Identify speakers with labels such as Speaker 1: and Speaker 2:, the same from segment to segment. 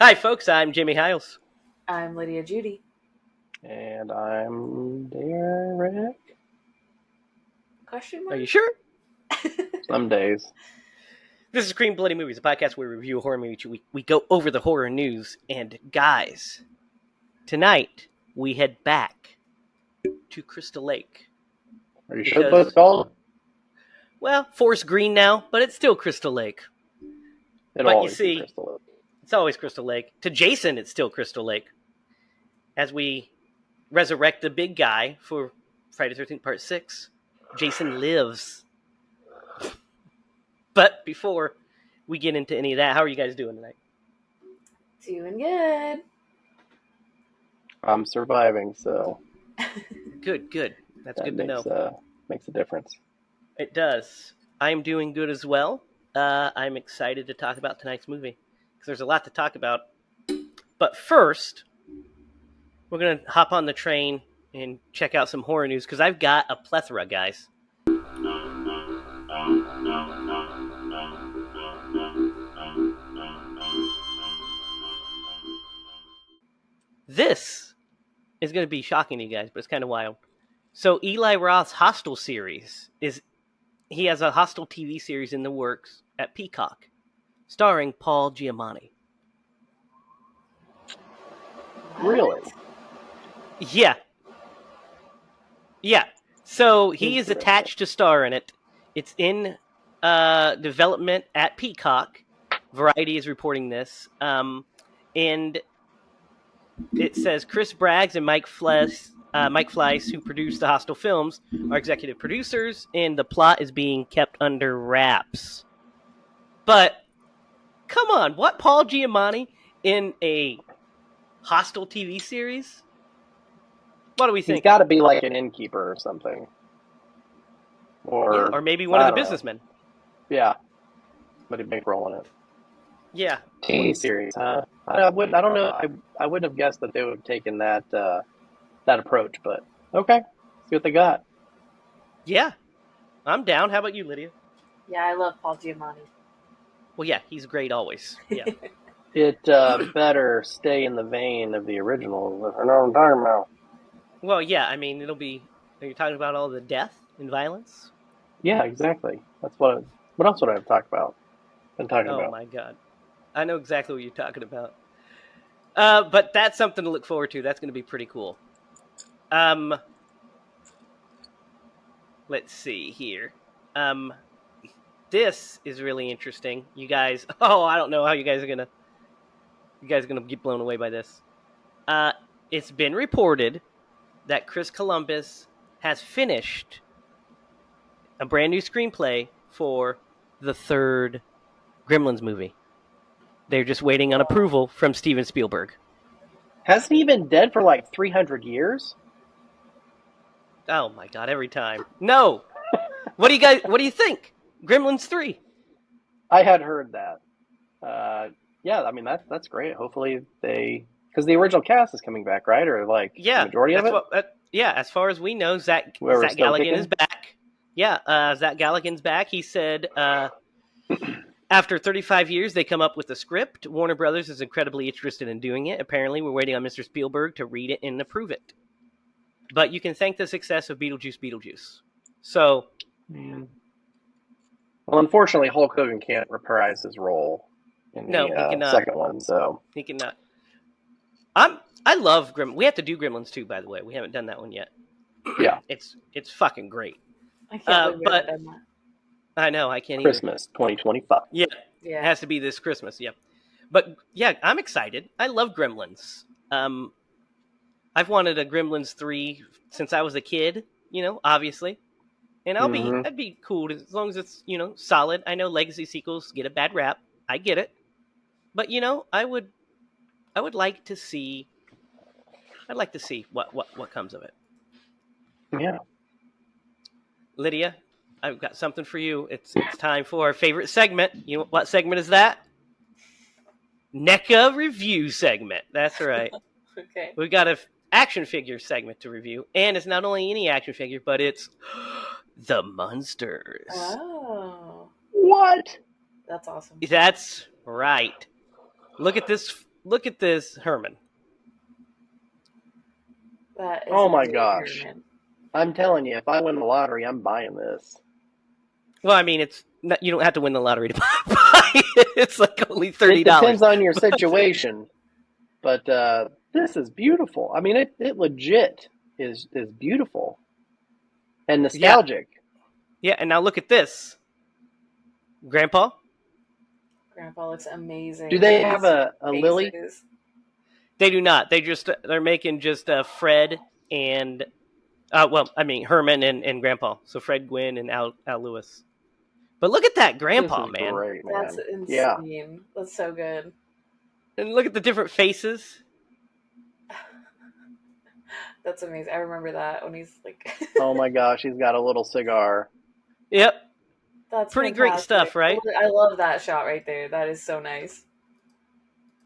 Speaker 1: Hi, folks. I'm Jimmy Hiles.
Speaker 2: I'm Lydia Judy.
Speaker 3: And I'm Derek.
Speaker 2: Question
Speaker 1: Are
Speaker 2: mark?
Speaker 1: you sure?
Speaker 3: Some days.
Speaker 1: This is Scream Bloody Movies, a podcast where we review a horror movie each week. We go over the horror news. And guys, tonight we head back to Crystal Lake.
Speaker 3: Are you sure that's what it's called?
Speaker 1: Well, Forest Green now, but it's still Crystal Lake.
Speaker 3: It'll
Speaker 1: But you
Speaker 3: always be
Speaker 1: see,
Speaker 3: Crystal Lake.
Speaker 1: it's always Crystal Lake. To Jason, it's still Crystal Lake. As we resurrect the big guy for Friday the 13th Part 6, Jason lives. But before we get into any of that, how are you guys doing tonight?
Speaker 2: Doing good.
Speaker 3: I'm surviving, so
Speaker 1: Good. That's
Speaker 3: that
Speaker 1: good to know.
Speaker 3: makes a difference.
Speaker 1: It does. I'm doing good as well. I'm excited to talk about tonight's movie because there's a lot to talk about. But first, we're going to hop on the train and check out some horror news because I've got a plethora, guys. This is going to be shocking to you guys, but it's kind of wild. So Eli Roth's Hostel series he has a Hostel TV series in the works at Peacock, starring Paul Giamatti.
Speaker 3: Really?
Speaker 1: Yeah. So he is
Speaker 3: Interesting.
Speaker 1: attached to star in it. It's in development at Peacock. Variety is reporting this. And it says Chris Braggs and Mike Fleiss, who produced the Hostel films, are executive producers, and the plot is being kept under wraps. But, come on, what? Paul Giamatti in a Hostel TV series? What do we think?
Speaker 3: He's got to be like an innkeeper or something.
Speaker 1: Or maybe one of the businessmen.
Speaker 3: Yeah. But he'd make role in it.
Speaker 1: Yeah.
Speaker 3: TV series, huh? I don't know. I wouldn't have guessed that they would have taken that approach, but okay. See what they got.
Speaker 1: Yeah. I'm down. How about you, Lydia?
Speaker 2: Yeah, I love Paul Giamatti.
Speaker 1: Well, yeah, he's great always. Yeah.
Speaker 3: It better stay in the vein of the original. I know what I'm talking about.
Speaker 1: Well, yeah, I mean, it'll be... Are you talking about all the death and violence?
Speaker 3: Yeah, exactly. That's what else would I have talked about? Been talking about.
Speaker 1: Oh, my God. I know exactly what you're talking about. But that's something to look forward to. That's going to be pretty cool. Let's see here. This is really interesting. You guys... Oh, I don't know how you guys are going to... You guys are going to get blown away by this. It's been reported that Chris Columbus has finished a brand new screenplay for the third Gremlins movie. They're just waiting on approval from Steven Spielberg.
Speaker 3: Hasn't he been dead for like 300 years?
Speaker 1: Oh my God, every time. No! What do you think? Gremlins 3.
Speaker 3: I had heard that. Yeah, I mean, that's great. Hopefully because the original cast is coming back, right? Or like the majority of it?
Speaker 1: As far as we know, Zach Galligan is back. Yeah, Zach Galligan's back. He said after 35 years, they come up with a script. Warner Brothers is incredibly interested in doing it. Apparently, we're waiting on Mr. Spielberg to read it and approve it. But you can thank the success of Beetlejuice. So...
Speaker 3: Well, unfortunately, Hulk Hogan can't reprise his role in the second one, so...
Speaker 1: He cannot. I love Gremlins. We have to do Gremlins 2, by the way. We haven't done that one yet.
Speaker 3: Yeah.
Speaker 1: It's fucking great.
Speaker 2: I can't believe we haven't done that.
Speaker 1: I know, I can't
Speaker 3: Christmas 2025.
Speaker 1: Yeah. It has to be this Christmas, yeah. But, yeah, I'm excited. I love Gremlins. I've wanted a Gremlins 3 since I was a kid, obviously. And that'd be cool as long as it's, solid. I know legacy sequels get a bad rap. I get it. But, I would like to see... I'd like to see what comes of it.
Speaker 3: Yeah.
Speaker 1: Lydia, I've got something for you. It's time for our favorite segment. You know what segment is that? NECA review segment. That's right.
Speaker 2: Okay.
Speaker 1: We've got an action figure segment to review, and it's not only any action figure, but it's the Munsters.
Speaker 2: Oh.
Speaker 3: What?
Speaker 2: That's awesome.
Speaker 1: That's right. Look at this look at this Herman.
Speaker 2: That is
Speaker 3: Oh my gosh.
Speaker 2: Herman.
Speaker 3: I'm telling you, if I win the lottery, I'm buying this.
Speaker 1: Well, I mean, it's not, you don't have to win the lottery to buy it. It's like only $30.
Speaker 3: It depends on your situation, but this is beautiful. I mean, it legit is beautiful and nostalgic.
Speaker 1: Yeah, and now look at this, Grandpa.
Speaker 2: Grandpa looks amazing.
Speaker 3: Do they have a Lily?
Speaker 1: They do not. They're making just Fred and Herman and Grandpa. So Fred Gwynn and Al Lewis. But look at that Grandpa, man.
Speaker 3: Great, man.
Speaker 2: That's insane. Yeah. That's so good.
Speaker 1: And look at the different faces.
Speaker 2: That's amazing. I remember that when he's like...
Speaker 3: Oh my gosh, he's got a little cigar.
Speaker 1: Yep.
Speaker 2: That's
Speaker 1: pretty
Speaker 2: fantastic.
Speaker 1: Great stuff, right?
Speaker 2: I love that shot right there. That is so nice.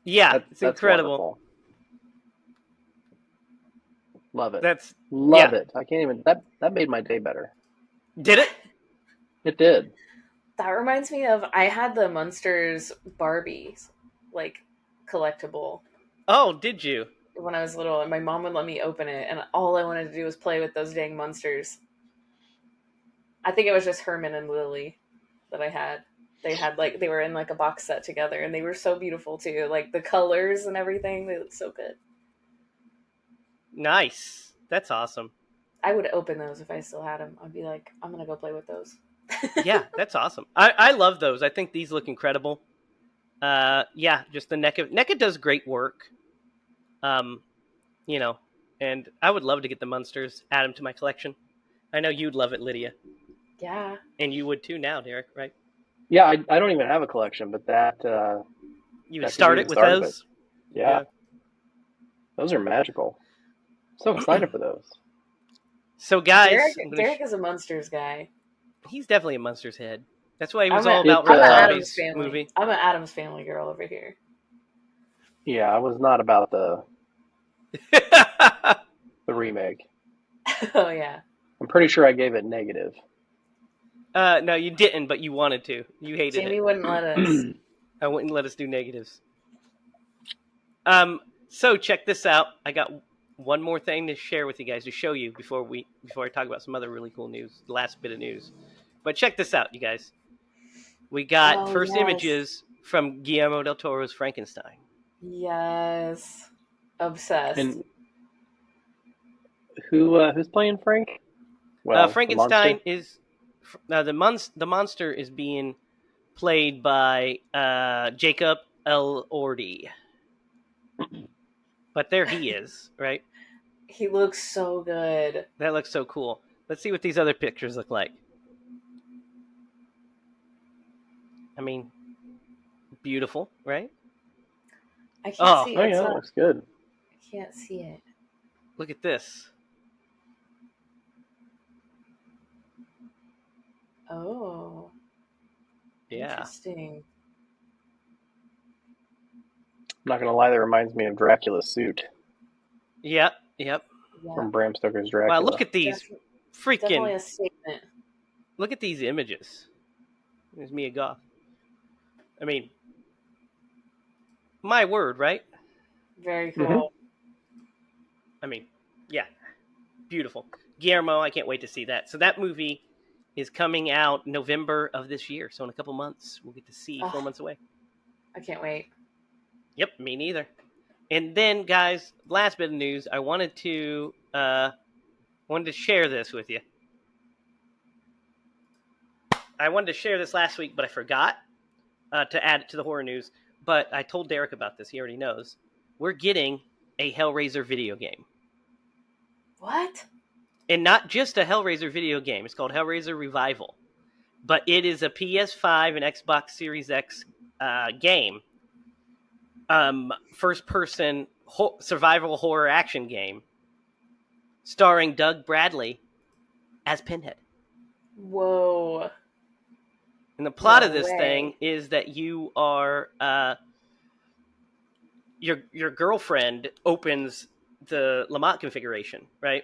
Speaker 1: Yeah, it's incredible.
Speaker 3: Wonderful. Love it.
Speaker 1: Love
Speaker 3: it. I can't even... That made my day better.
Speaker 1: Did it?
Speaker 3: It did.
Speaker 2: That reminds me of... I had the Munsters Barbies, like, collectible.
Speaker 1: Oh, did you?
Speaker 2: When I was little, and my mom would let me open it, and all I wanted to do was play with those dang Munsters. I think it was just Herman and Lily that I had. They were in like a box set together, and they were so beautiful too. Like the colors and everything, they look so good.
Speaker 1: Nice. That's awesome.
Speaker 2: I would open those if I still had them. I'd be like, I'm gonna go play with those.
Speaker 1: Yeah, that's awesome. I love those. I think these look incredible. Just the NECA does great work. And I would love to get the Munsters, add them to my collection. I know you'd love it, Lydia.
Speaker 2: Yeah.
Speaker 1: And you would too now, Derek, right?
Speaker 3: Yeah, I don't even have a collection, but that...
Speaker 1: you would start it with those?
Speaker 3: Yeah. Those are magical. So excited for those.
Speaker 1: So, guys...
Speaker 2: Derek is a Munsters guy.
Speaker 1: He's definitely a Munsters head. That's why he was all about
Speaker 2: Rob
Speaker 1: Zombie's
Speaker 2: family.
Speaker 1: movie.
Speaker 2: I'm an Addams Family girl over here.
Speaker 3: Yeah, I was not about the remake.
Speaker 2: Oh, yeah.
Speaker 3: I'm pretty sure I gave it negative.
Speaker 1: No, you didn't, but you wanted to. You hated
Speaker 2: Jamie
Speaker 1: it.
Speaker 2: wouldn't let us.
Speaker 1: I wouldn't let us do negatives. So check this out. I got one more thing to share with you guys, to show you before I talk about some other really cool news, the last bit of news. But check this out, you guys. We got first images from Guillermo del Toro's Frankenstein.
Speaker 2: Yes. Obsessed.
Speaker 3: And who's playing Frank? Well,
Speaker 1: Frankenstein is the monster is being played by Jacob Elordi. But there he is, right?
Speaker 2: He looks so good.
Speaker 1: That looks so cool. Let's see what these other pictures look like. I mean, beautiful, right?
Speaker 2: I can't see it.
Speaker 3: Oh, yeah, that looks good.
Speaker 2: I can't see it.
Speaker 1: Look at this.
Speaker 2: Oh.
Speaker 1: Yeah.
Speaker 2: Interesting.
Speaker 3: I'm not going to lie, that reminds me of Dracula's suit.
Speaker 1: Yep.
Speaker 3: From Bram Stoker's Dracula.
Speaker 1: Wow, look at these
Speaker 2: definitely a statement.
Speaker 1: Look at these images. There's Mia Goth. I mean, my word, right?
Speaker 2: Very cool.
Speaker 3: Mm-hmm.
Speaker 1: I mean, yeah. Beautiful. Guillermo, I can't wait to see that. So that movie is coming out November of this year. So in a couple months, we'll get to see 4 months away.
Speaker 2: I can't wait.
Speaker 1: Yep, me neither. And then, guys, last bit of news. I wanted to share this with you. I wanted to share this last week, but I forgot to add it to the horror news. But I told Derek about this. He already knows. We're getting a Hellraiser video game.
Speaker 2: What?
Speaker 1: And not just a Hellraiser video game. It's called Hellraiser Revival. But it is a PS5 and Xbox Series X game. First-person survival horror action game. Starring Doug Bradley as Pinhead.
Speaker 2: Whoa.
Speaker 1: And the plot of this thing is that you are... Your girlfriend opens the Lamont configuration, right?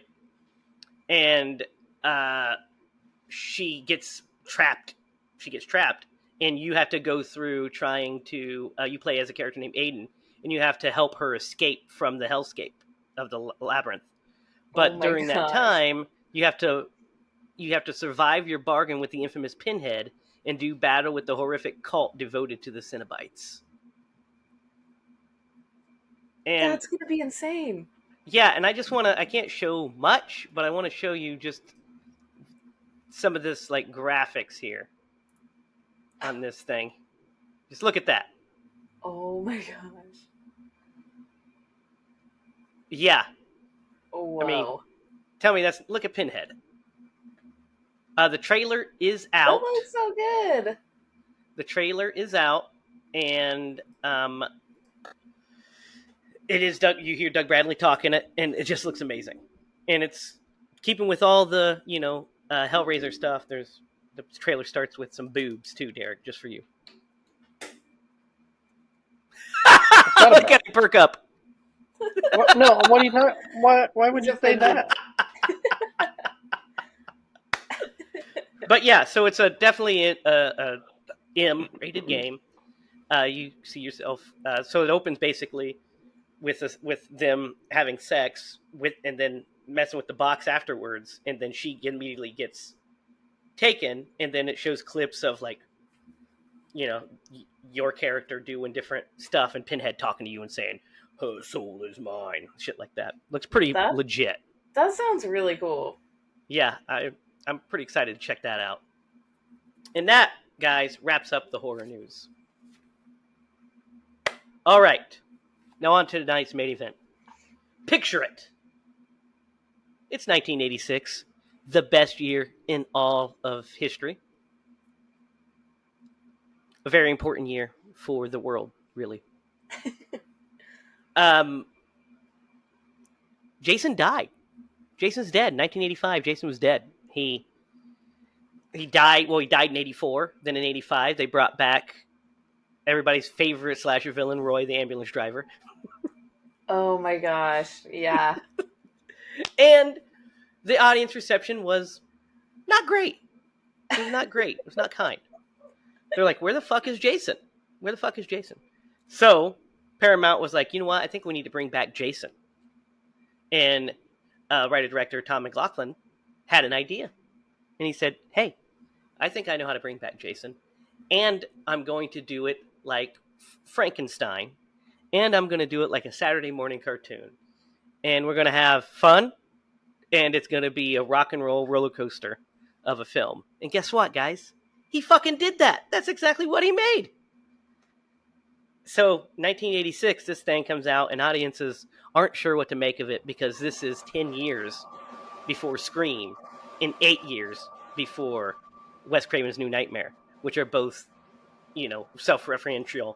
Speaker 1: And she gets trapped. And you have to go through trying to... you play as a character named Aiden. and you have to help her escape from the hellscape of the labyrinth.
Speaker 2: Oh
Speaker 1: But
Speaker 2: my
Speaker 1: during that
Speaker 2: gosh.
Speaker 1: time, you have to survive your bargain with the infamous Pinhead and do battle with the horrific cult devoted to the Cenobites. And
Speaker 2: That's gonna be insane.
Speaker 1: yeah, and I can't show much, but I want to show you just some of this like graphics here on this thing. Just look at that.
Speaker 2: Oh my gosh.
Speaker 1: Yeah.
Speaker 2: Oh,
Speaker 1: I mean,
Speaker 2: whoa.
Speaker 1: tell me look at Pinhead. The trailer is
Speaker 2: That
Speaker 1: out.
Speaker 2: looks so good.
Speaker 1: The trailer is out, and it is Doug. You hear Doug Bradley talking it, and it just looks amazing. And it's keeping with all the Hellraiser stuff. The trailer starts with some boobs too, Derek, just for you. Look at it perk up.
Speaker 3: What? No, what are you talking? Why would
Speaker 2: He's
Speaker 3: you say
Speaker 2: offended.
Speaker 3: that?
Speaker 1: But yeah, so it's definitely a M-rated game. You see yourself. So it opens basically with them having sex and then messing with the box afterwards, and then she immediately gets taken, and then it shows clips of like your character doing different stuff, and Pinhead talking to you and saying, "Her soul is mine," shit like that. Looks pretty
Speaker 2: That
Speaker 1: legit.
Speaker 2: that sounds really cool.
Speaker 1: Yeah, I'm pretty excited to check that out. And that, guys, wraps up the horror news. All right, now on to tonight's main event. Picture it. It's 1986, the best year in all of history. A very important year for the world, really. Jason died. Jason's dead. 1985, Jason was dead. He died. Well, he died in 84. Then in 85, they brought back everybody's favorite slasher villain, Roy, the ambulance driver.
Speaker 2: Oh my gosh. Yeah.
Speaker 1: And the audience reception was not great. It was not great. It was not kind. They're like, where the fuck is Jason? Where the fuck is Jason? So Paramount was like, you know what? I think we need to bring back Jason. And writer-director Tom McLaughlin had an idea. And he said, hey, I think I know how to bring back Jason. And I'm going to do it like Frankenstein. And I'm going to do it like a Saturday morning cartoon. And we're going to have fun. And it's going to be a rock and roll roller coaster of a film. And guess what, guys? He fucking did that. That's exactly what he made. So, 1986, this thing comes out, and audiences aren't sure what to make of it because this is 10 years before Scream and 8 years before Wes Craven's New Nightmare, which are both, self-referential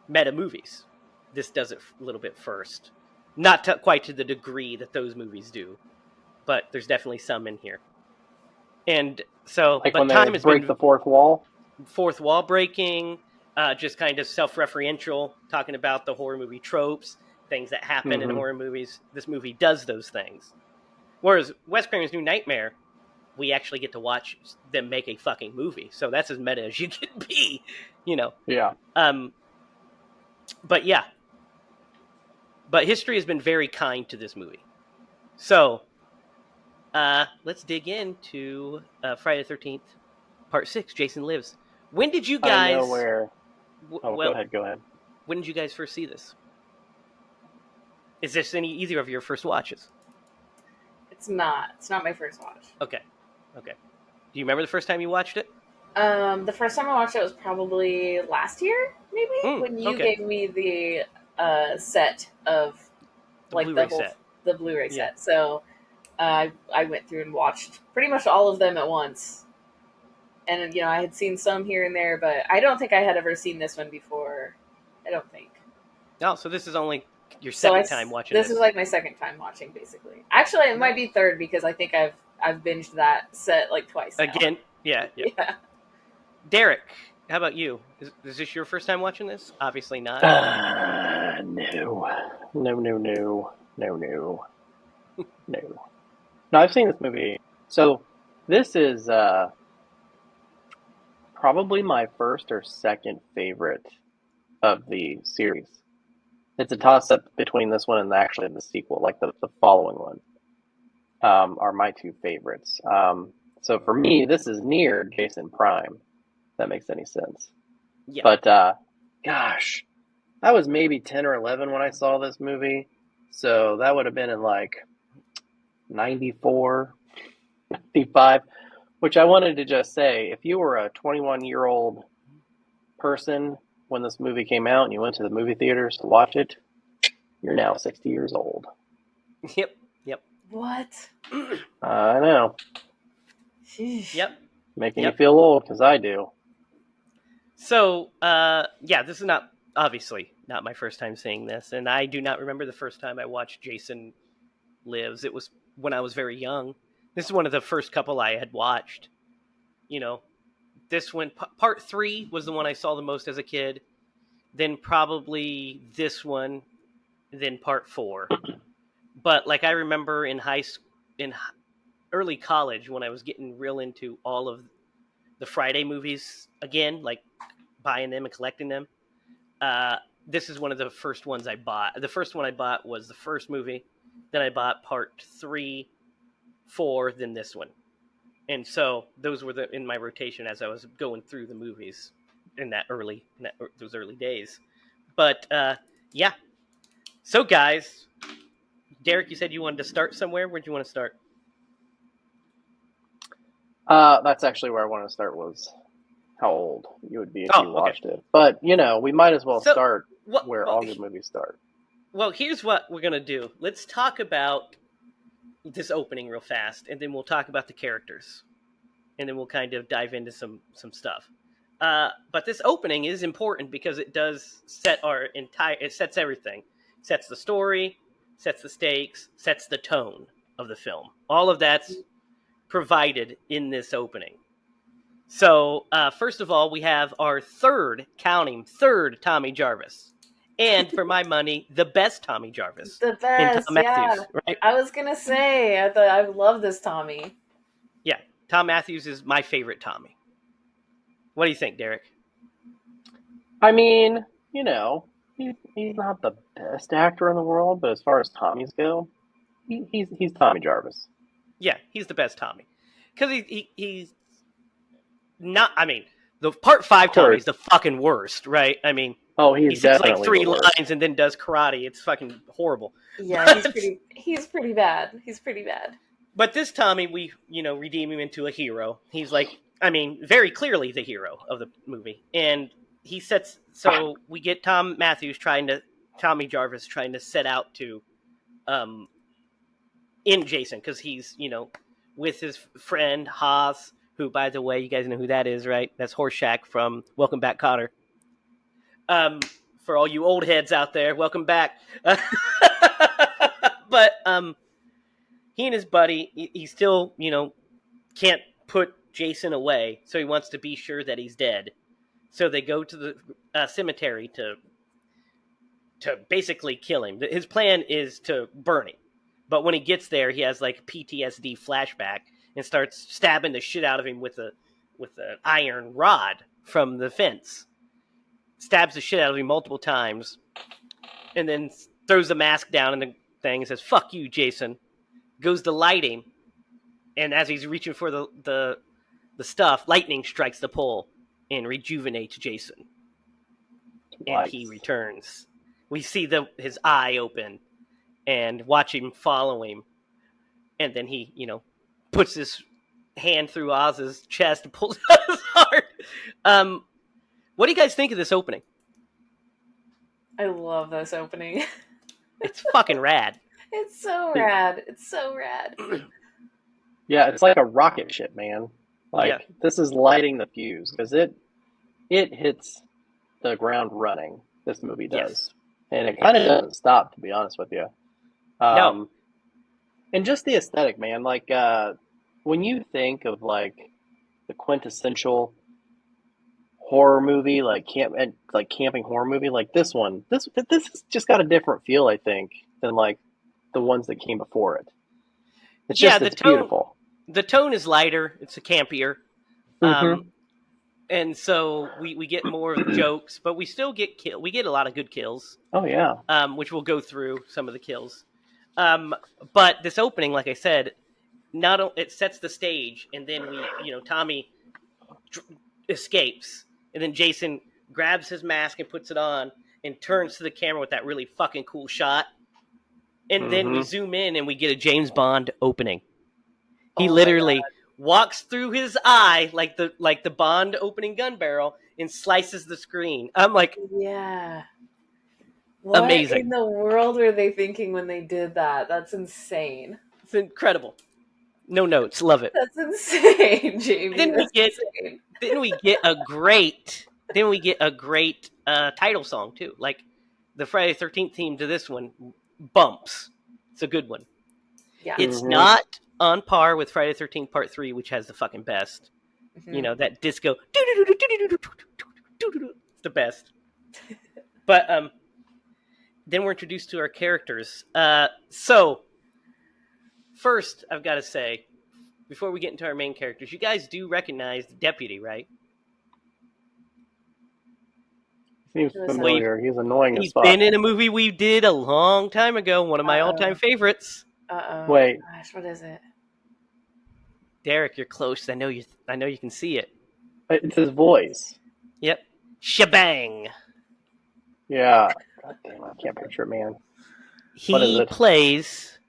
Speaker 1: meta movies. This does it a little bit first. Not quite to the degree that those movies do, but there's definitely some in here. And so,
Speaker 3: like
Speaker 1: but
Speaker 3: when
Speaker 1: time
Speaker 3: they
Speaker 1: has
Speaker 3: break
Speaker 1: been
Speaker 3: the fourth wall.
Speaker 1: Fourth wall breaking, just kind of self-referential, talking about the horror movie tropes, things that happen in horror movies. This movie does those things. Whereas Wes Craven's New Nightmare, we actually get to watch them make a fucking movie. So that's as meta as you can be,
Speaker 3: Yeah.
Speaker 1: But yeah. But history has been very kind to this movie. So, let's dig into Friday the 13th, Part 6, Jason Lives. When did you guys...
Speaker 3: I know where... go ahead.
Speaker 1: When did you guys first see this? Is this either of your first watches?
Speaker 2: It's not. It's not my first watch.
Speaker 1: Okay. Do you remember the first time you watched it?
Speaker 2: The first time I watched it was probably last year, maybe? When you gave me the set of...
Speaker 1: The Blu-ray set.
Speaker 2: The Blu-ray set. So I went through and watched pretty much all of them at once. And, I had seen some here and there, but I don't think I had ever seen this one before. I don't think.
Speaker 1: Oh, so this is only your second time watching this.
Speaker 2: This is like my second time watching, basically. Actually, it might be third because I think I've binged that set like twice now.
Speaker 1: Again? Yeah. Derek, how about you? Is this your first time watching this? Obviously not.
Speaker 3: No. No, I've seen this movie. So this is probably my first or second favorite of the series. it's a toss up between this one and actually the sequel, like the following one. Are my two favorites. So for me, this is near Jason Prime. If that makes any sense.
Speaker 1: Yeah.
Speaker 3: But gosh, I was maybe 10 or 11 when I saw this movie, so that would have been in like 94, 95. Which I wanted to just say, if you were a 21-year-old person when this movie came out and you went to the movie theaters to watch it, you're now 60 years old.
Speaker 1: Yep. Yep.
Speaker 2: What?
Speaker 3: I know.
Speaker 2: Sheesh.
Speaker 1: Yep.
Speaker 3: Making
Speaker 1: Yep.
Speaker 3: you feel old, because I do.
Speaker 1: So, yeah, this is not obviously not my first time seeing this, and I do not remember the first time I watched Jason Lives. It was when I was very young. This is one of the first couple I had watched. You know, this one, part 3 was the one I saw the most as a kid. Then probably this one, then part 4. But like I remember in early college when I was getting real into all of the Friday movies again, like buying them and collecting them. This is one of the first ones I bought. The first one I bought was the first movie. Then I bought part 3, 4, then this one. And so those were in my rotation as I was going through the movies in those early days. But yeah. So guys, Derek, you said you wanted to start somewhere. Where'd you want to start?
Speaker 3: That's actually where I wanted to start, was how old you would be if you watched it. But, we might as well start where all good movies start.
Speaker 1: Well, here's what we're going to do. Let's talk about this opening real fast, and then we'll talk about the characters. And then we'll kind of dive into some stuff. But this opening is important because it does set it sets everything. It sets the story, sets the stakes, sets the tone of the film. All of that's provided in this opening. So, first of all, we have our third Tommy Jarvis. And for my money, the best Tommy Jarvis.
Speaker 2: The best,
Speaker 1: Tom Matthews,
Speaker 2: yeah.
Speaker 1: right?
Speaker 2: I was going to say, I love this Tommy.
Speaker 1: Yeah, Tom Matthews is my favorite Tommy. What do you think, Derek?
Speaker 3: I mean, he's not the best actor in the world, but as far as Tommies go, he's Tommy Jarvis.
Speaker 1: Yeah, he's the best Tommy. Because he's not, the part 5 Tommy's the fucking worst, right? I mean,
Speaker 3: he
Speaker 1: says like 3 lines and then does karate. It's fucking horrible.
Speaker 2: Yeah, he's pretty bad. He's pretty bad.
Speaker 1: But this Tommy, we, redeem him into a hero. He's like, very clearly the hero of the movie. And so we get Tommy Jarvis trying to set out to, in Jason, because he's, with his friend Haas, who, by the way, you guys know who that is, right? That's Horseshack from Welcome Back, Kotter. For all you old heads out there, welcome back. But he and his buddy, he still, can't put Jason away, so he wants to be sure that he's dead. So they go to the cemetery to basically kill him. His plan is to burn him. But when he gets there, he has like PTSD flashback and starts stabbing the shit out of him with an iron rod from the fence. Stabs the shit out of him multiple times, and then throws the mask down in the thing and says, "Fuck you, Jason." Goes to light him, and as he's reaching for the stuff, lightning strikes the pole and rejuvenates Jason. Nice. And he returns. We see his eye open and watch him follow him, and then he, puts his hand through Oz's chest and pulls out his heart. What do you guys think of this opening?
Speaker 2: I love this opening.
Speaker 1: It's fucking rad.
Speaker 2: It's so rad. It's so rad.
Speaker 3: Yeah, it's like a rocket ship, man. This is lighting the fuse, because it hits the ground running. This movie does. Yes. And it kind of doesn't stop, to be honest with you.
Speaker 1: No.
Speaker 3: And just the aesthetic, man. Like, when you think of, like, the quintessential horror movie, like camping horror movie, like this one, this has just got a different feel, I think, than, like, the ones that came before it. It's beautiful.
Speaker 1: The tone is lighter. It's a campier.
Speaker 3: Mm-hmm.
Speaker 1: and so we get more of the jokes, but we still get we get a lot of good kills,
Speaker 3: Oh yeah.
Speaker 1: which we'll go through some of the kills. But this opening, like I said, it sets the stage, and then Tommy escapes, and then Jason grabs his mask and puts it on and turns to the camera with that really fucking cool shot. And then we zoom in and we get a James Bond opening. He literally walks through his eye like the Bond opening gun barrel and slices the screen. I'm like,
Speaker 2: yeah. What
Speaker 1: amazing.
Speaker 2: in the world were they thinking when they did that? That's insane.
Speaker 1: It's incredible. No notes. Love it.
Speaker 2: That's insane, Jamie.
Speaker 1: Then
Speaker 2: insane.
Speaker 1: we get a great title song too. Like the Friday the 13th theme to this one bumps. It's a good one.
Speaker 2: Yeah.
Speaker 1: It's not on par with Friday the 13th Part 3, which has the fucking best.
Speaker 2: Mm-hmm.
Speaker 1: That disco. It's the best. But then we're introduced to our characters. So first, I've got to say, before we get into our main characters, you guys do recognize the deputy, right?
Speaker 3: Seems familiar. He's annoying as fuck.
Speaker 1: He's been in a movie we did a long time ago. One of my all-time favorites.
Speaker 3: Wait.
Speaker 2: Gosh, what is it?
Speaker 1: Derek, you're close. I know you can see it.
Speaker 3: It's his voice.
Speaker 1: Yep. Shebang.
Speaker 3: Yeah. God damn, I can't picture it, man.
Speaker 1: He plays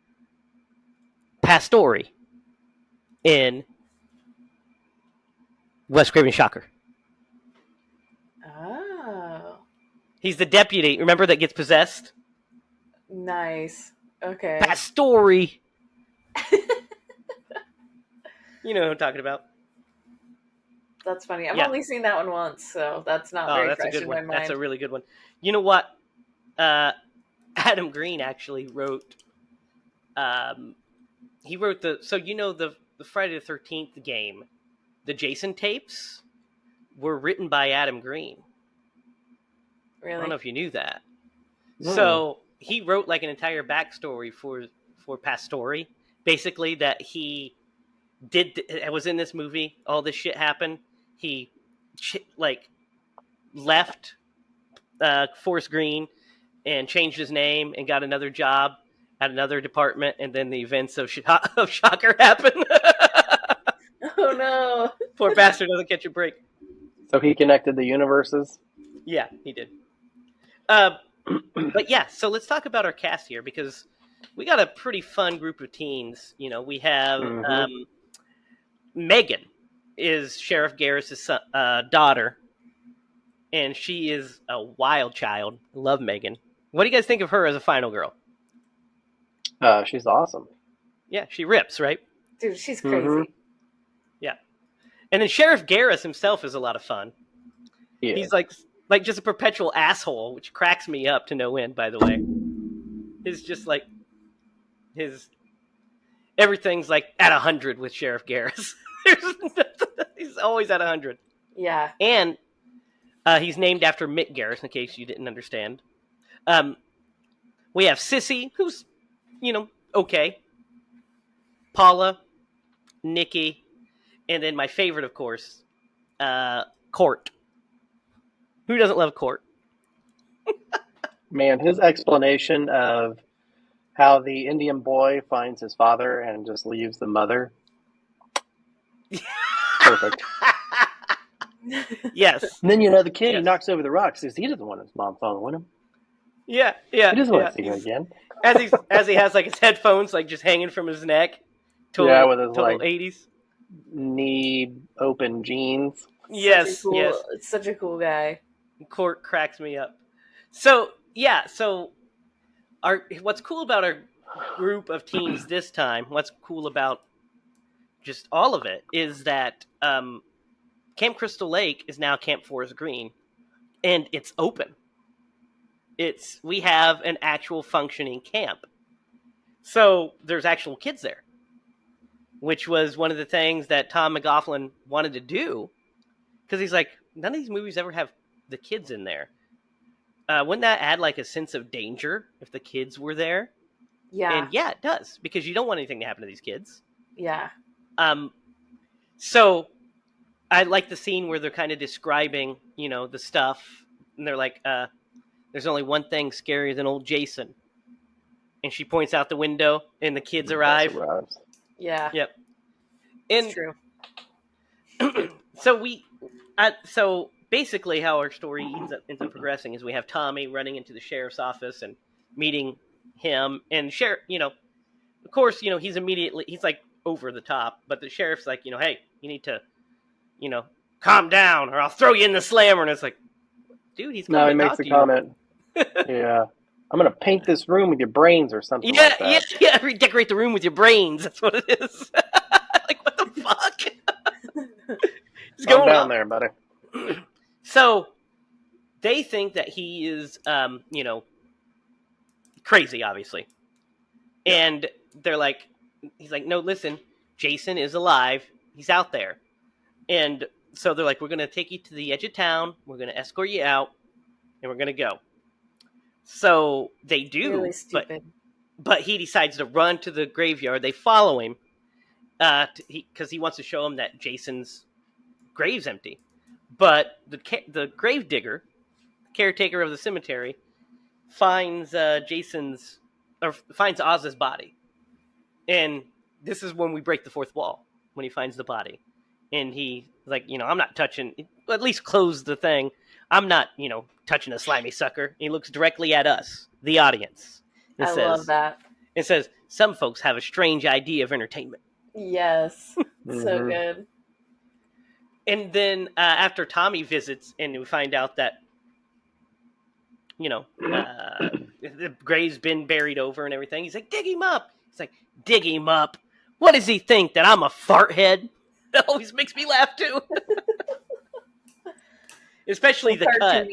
Speaker 1: Pastore in Wes Craven Shocker.
Speaker 2: Oh.
Speaker 1: He's the deputy, remember, that gets possessed?
Speaker 2: Nice. Okay.
Speaker 1: Pastore. You know who I'm talking about.
Speaker 2: That's funny. I've only seen that one once, so that's not very fresh in my mind.
Speaker 1: That's a really good one. You know what? Adam Green actually wrote. He wrote the Friday the 13th game, the Jason tapes, were written by Adam Green.
Speaker 2: Really?
Speaker 1: I don't know if you knew that. No. So he wrote like an entire backstory for Pastore, basically that he was in this movie. All this shit happened. He left Forest Green and changed his name and got another job at another department, and then the events of Shocker happened.
Speaker 2: Oh no!
Speaker 1: Poor bastard doesn't catch a break.
Speaker 3: So he connected the universes?
Speaker 1: Yeah, he did. But yeah, so let's talk about our cast here, because we got a pretty fun group of teens. We have Megan is Sheriff Garris' daughter, and she is a wild child. Love Megan. What do you guys think of her as a final girl?
Speaker 3: She's awesome.
Speaker 1: Yeah, she rips, right?
Speaker 2: Dude, she's crazy.
Speaker 1: Yeah. And then Sheriff Garris himself is a lot of fun. Yeah. He's like just a perpetual asshole, which cracks me up to no end, by the way. It's just like everything's like at 100 with Sheriff Garris. He's always at 100.
Speaker 2: Yeah.
Speaker 1: And he's named after Mick Garris, in case you didn't understand. We have Sissy, who's, okay. Paula, Nikki, and then my favorite, of course, Court. Who doesn't love Court?
Speaker 3: Man, his explanation of how the Indian boy finds his father and just leaves the mother. Perfect.
Speaker 1: Yes.
Speaker 3: And then the kid, he knocks over the rock, says he doesn't want his mom following him.
Speaker 1: Yeah.
Speaker 3: He doesn't want to see her again.
Speaker 1: As he has like his headphones like just hanging from his neck.
Speaker 3: With his
Speaker 1: total 80s.
Speaker 3: Knee open jeans.
Speaker 1: Yes.
Speaker 2: It's such a cool guy.
Speaker 1: Court cracks me up. So what's cool about our group of teens this time, what's cool about just all of it, is that Camp Crystal Lake is now Camp Forest Green, and it's open. We have an actual functioning camp. So there's actual kids there, which was one of the things that Tom McLaughlin wanted to do, because he's like, none of these movies ever have the kids in there. Wouldn't that add like a sense of danger if the kids were there?
Speaker 2: Yeah.
Speaker 1: And yeah, it does, because you don't want anything to happen to these kids.
Speaker 2: Yeah.
Speaker 1: So I like the scene where they're kind of describing, the stuff, and they're like, "There's only one thing scarier than old Jason," and she points out the window, and the kids arrive.
Speaker 2: Yeah,
Speaker 1: Yep.
Speaker 2: it's
Speaker 1: And
Speaker 2: true.
Speaker 1: so basically, how our story ends up progressing is we have Tommy running into the sheriff's office and meeting him, and sheriff, of course, he's like over the top, but the sheriff's like, hey, you need to, calm down, or I'll throw you in the slammer, and it's like, dude, he's
Speaker 3: No,
Speaker 1: coming
Speaker 3: he
Speaker 1: to
Speaker 3: makes
Speaker 1: talk
Speaker 3: a
Speaker 1: to you.
Speaker 3: comment. Yeah. I'm going to paint this room with your brains or something like that.
Speaker 1: Yeah, redecorate the room with your brains. That's what it is. Like, what the fuck? What's
Speaker 3: Calm
Speaker 1: going
Speaker 3: down
Speaker 1: on?
Speaker 3: there, buddy.
Speaker 1: So they think that he is, crazy, obviously.
Speaker 3: Yeah.
Speaker 1: And he's like, no, listen, Jason is alive. He's out there. And so they're like, we're going to take you to the edge of town. We're going to escort you out, and we're going to go. So they do,
Speaker 2: Really stupid.
Speaker 1: but he decides to run to the graveyard. They follow him because he wants to show him that Jason's grave's empty. But the grave digger, caretaker of the cemetery, finds finds Oz's body, and this is when we break the fourth wall, when he finds the body, and he's like, I'm not touching. At least close the thing. I'm not, touching a slimy sucker. And he looks directly at us, the audience. And
Speaker 2: I love that.
Speaker 1: It says, some folks have a strange idea of entertainment.
Speaker 2: Yes, so
Speaker 3: Mhm.
Speaker 2: good.
Speaker 1: And then after Tommy visits, and we find out that, the grave's been buried over and everything, he's like, dig him up. He's like, dig him up? What does he think, that I'm a fart head? That always makes me laugh too. Especially the cut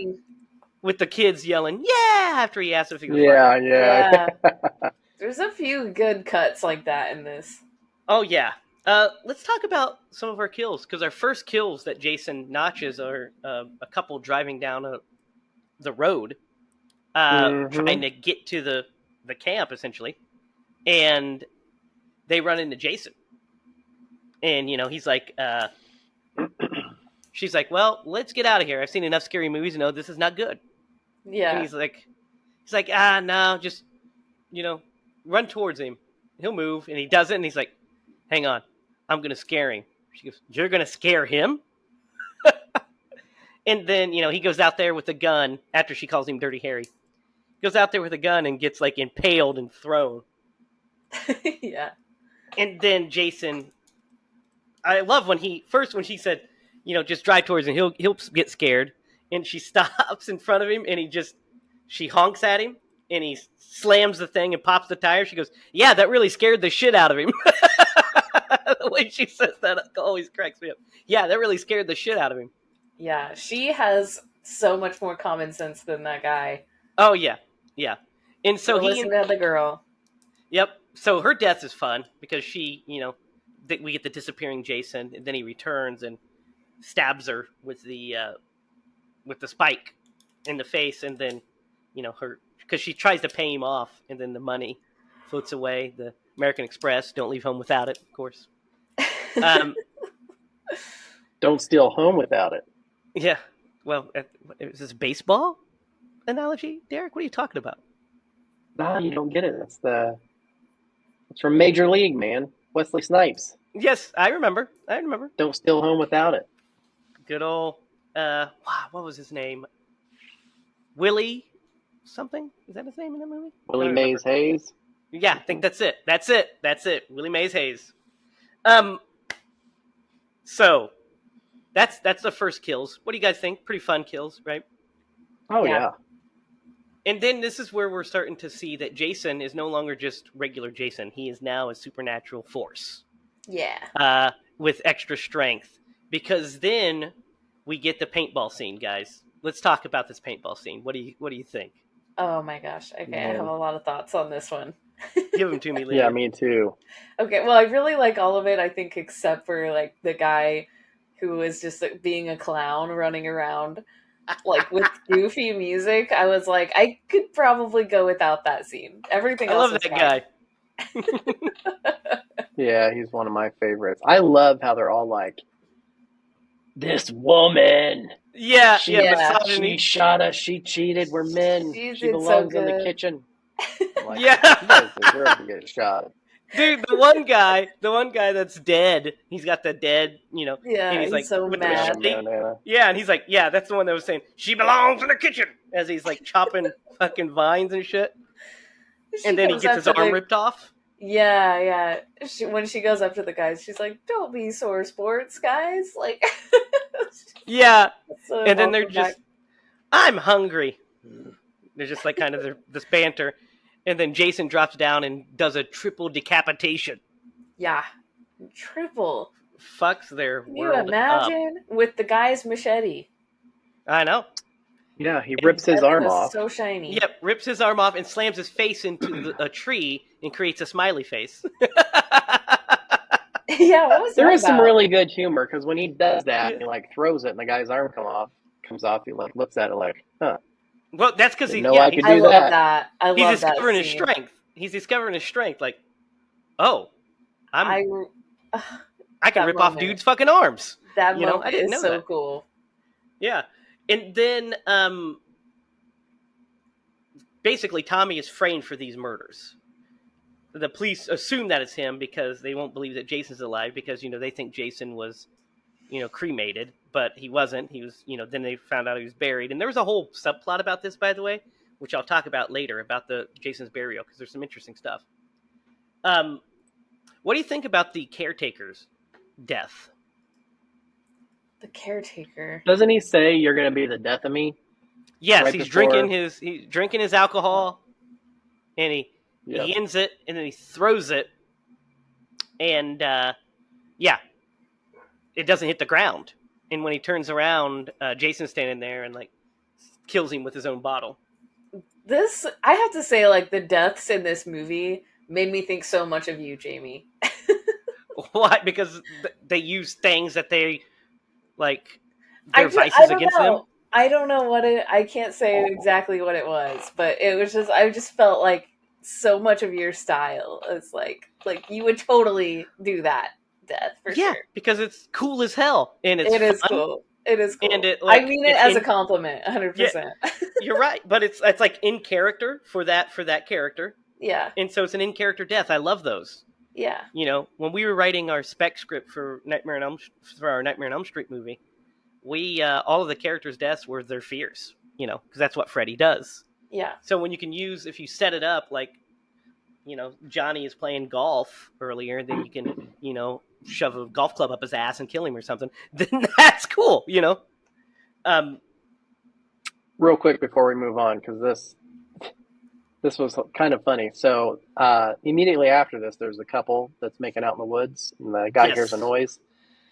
Speaker 1: with the kids yelling, yeah, after he asks if he was farting.
Speaker 3: Yeah.
Speaker 2: There's a few good cuts like that in this.
Speaker 1: Oh, yeah. Let's talk about some of our kills, because our first kills that Jason notches are a couple driving down the road, trying to get to the camp, essentially. And they run into Jason. And, he's like, she's like, well, let's get out of here. I've seen enough scary movies to know this is not good.
Speaker 2: Yeah.
Speaker 1: And he's like, no, just, run towards him. He'll move. And he doesn't. And he's like, hang on, I'm going to scare him. She goes, you're going to scare him? And then, he goes out there with a gun after she calls him Dirty Harry. Goes out there with a gun and gets, like, impaled and thrown.
Speaker 2: Yeah.
Speaker 1: And then Jason, I love when she said, just drive towards him. He'll get scared. And she stops in front of him, and she honks at him, and he slams the thing and pops the tire. She goes, yeah, that really scared the shit out of him. The way she says that always cracks me up. Yeah, that really scared the shit out of him.
Speaker 2: Yeah, she has so much more common sense than that guy.
Speaker 1: Oh, yeah. Yeah. And so
Speaker 2: listen to the girl.
Speaker 1: Yep. So her death is fun because she, we get the disappearing Jason, and then he returns and stabs her with the spike in the face, and then, because she tries to pay him off, and then the money floats away. The American Express, don't leave home without it, of course.
Speaker 3: Don't steal home without it.
Speaker 1: Yeah. Well, is this baseball analogy, Derek? What are you talking about?
Speaker 3: Nah, you don't get it. It's from Major League, man. Wesley Snipes.
Speaker 1: Yes, I remember.
Speaker 3: Don't steal home without it.
Speaker 1: Good old, what was his name? Willie something? Is that his name in that movie?
Speaker 3: Willie Mays Hayes.
Speaker 1: Yeah, I think that's it. That's it. Willie Mays Hayes. So that's the first kills. What do you guys think? Pretty fun kills, right?
Speaker 3: Oh yeah.
Speaker 1: And then this is where we're starting to see that Jason is no longer just regular Jason. He is now a supernatural force.
Speaker 2: Yeah.
Speaker 1: With extra strength. Because then we get the paintball scene, guys. Let's talk about this paintball scene. What do you think?
Speaker 2: Oh my gosh. Okay, I have a lot of thoughts on this one.
Speaker 1: Give them to me, Leah.
Speaker 3: Yeah, me too.
Speaker 2: Okay, well, I really like all of it, I think, except for, like, the guy who was just like, being a clown running around, like, with goofy music. I was like, I could probably go without that scene. Everything else
Speaker 1: I love that guy.
Speaker 3: Yeah, he's one of my favorites. I love how they're all like, this woman.
Speaker 1: Yeah,
Speaker 3: She
Speaker 1: yeah,
Speaker 2: Yeah.
Speaker 1: misogyny.
Speaker 3: shot us. She cheated. We're men.
Speaker 2: She
Speaker 3: She
Speaker 2: did so
Speaker 3: belongs in the
Speaker 2: good.
Speaker 3: kitchen. I'm like,
Speaker 1: Yeah.
Speaker 3: you guys deserve to get shot.
Speaker 1: Dude, the one guy that's dead, he's got the dead, and
Speaker 2: Yeah,
Speaker 1: he's
Speaker 2: he's
Speaker 1: like
Speaker 2: so
Speaker 1: with the
Speaker 3: Yeah,
Speaker 2: mad.
Speaker 1: machete.
Speaker 3: man.
Speaker 1: Yeah, and he's like, yeah, that's the one that was saying she belongs in the kitchen as he's like chopping fucking vines and shit,
Speaker 2: She
Speaker 1: and then he
Speaker 2: comes
Speaker 1: gets
Speaker 2: up
Speaker 1: his
Speaker 2: to
Speaker 1: arm
Speaker 2: the
Speaker 1: ripped off.
Speaker 2: yeah. When she goes up to the guys, she's like, "Don't be sore sports, guys." Like,
Speaker 1: Yeah,
Speaker 2: so
Speaker 1: and then they're
Speaker 2: welcome back.
Speaker 1: just, I'm hungry. They're just like kind of this banter, and then Jason drops down and does a triple decapitation.
Speaker 2: Yeah, triple.
Speaker 1: Fucks their
Speaker 2: Can you
Speaker 1: world up.
Speaker 2: imagine with the guy's machete?
Speaker 1: I know.
Speaker 3: Yeah, he
Speaker 1: And
Speaker 3: rips his
Speaker 2: That thing
Speaker 3: arm
Speaker 2: was
Speaker 3: off.
Speaker 2: so shiny.
Speaker 1: Yep, rips his arm off and slams his face into a tree and creates a smiley face.
Speaker 2: Yeah, what was
Speaker 3: There
Speaker 2: that
Speaker 3: is some
Speaker 2: about?
Speaker 3: really good humor because when he does that,
Speaker 1: Yeah.
Speaker 3: he like throws it, and the guy's arm comes off. He like looks at it like, huh?
Speaker 1: Well, that's because
Speaker 3: Didn't know I
Speaker 1: he's
Speaker 3: could
Speaker 2: I
Speaker 3: do
Speaker 2: love
Speaker 3: that.
Speaker 2: that. I
Speaker 1: he's
Speaker 2: love that
Speaker 1: discovering his
Speaker 2: scene.
Speaker 1: strength. He's discovering his strength. Like, oh, I
Speaker 2: Ugh,
Speaker 1: can
Speaker 2: that
Speaker 1: rip off
Speaker 2: moment.
Speaker 1: dudes' fucking arms.
Speaker 2: that
Speaker 1: I
Speaker 2: moment
Speaker 1: didn't
Speaker 2: is
Speaker 1: know
Speaker 2: so
Speaker 1: that.
Speaker 2: cool.
Speaker 1: Yeah, and then basically Tommy is framed for these murders. The police assume that it's him because they won't believe that Jason's alive because they think Jason was cremated, but he wasn't. He was, then they found out he was buried. And there was a whole subplot about this, by the way, which I'll talk about later about the Jason's burial because there's some interesting stuff. What do you think about the caretaker's death?
Speaker 2: The caretaker.
Speaker 3: Doesn't he say you're gonna be the death of me?
Speaker 1: Yes,
Speaker 3: Right
Speaker 1: he's
Speaker 3: before-
Speaker 1: drinking his alcohol, and he
Speaker 3: Yep.
Speaker 1: ends it, and then he throws it, and it doesn't hit the ground. And when he turns around, Jason's standing there and like kills him with his own bottle.
Speaker 2: This, I have to say, like, the deaths in this movie made me think so much of you, Jamie.
Speaker 1: Why? Because they use things that they like.
Speaker 2: I
Speaker 1: Their vices
Speaker 2: don't
Speaker 1: against
Speaker 2: know.
Speaker 1: them.
Speaker 2: I don't know I can't say exactly what it was, but it was just, I just felt like so much of your style. It's like you would totally do that death for
Speaker 1: Yeah,
Speaker 2: sure.
Speaker 1: because it's cool as hell, and
Speaker 2: It is
Speaker 1: fun.
Speaker 2: cool. It is cool.
Speaker 1: And it,
Speaker 2: I mean it
Speaker 1: it's
Speaker 2: as a compliment, 100%.
Speaker 1: You're right, but it's like in character for that character,
Speaker 2: Yeah,
Speaker 1: and so it's an in character death. I love those.
Speaker 2: yeah.
Speaker 1: When we were writing our spec script for our Nightmare on Elm Street movie, we all of the characters' deaths were their fears. Because that's what Freddy does.
Speaker 2: Yeah.
Speaker 1: So when if you set it up like, Johnny is playing golf earlier, then you can, shove a golf club up his ass and kill him or something. Then that's cool.
Speaker 3: Real quick before we move on, because this was kind of funny. So immediately after this, there's a couple that's making out in the woods, and the guy hears a noise.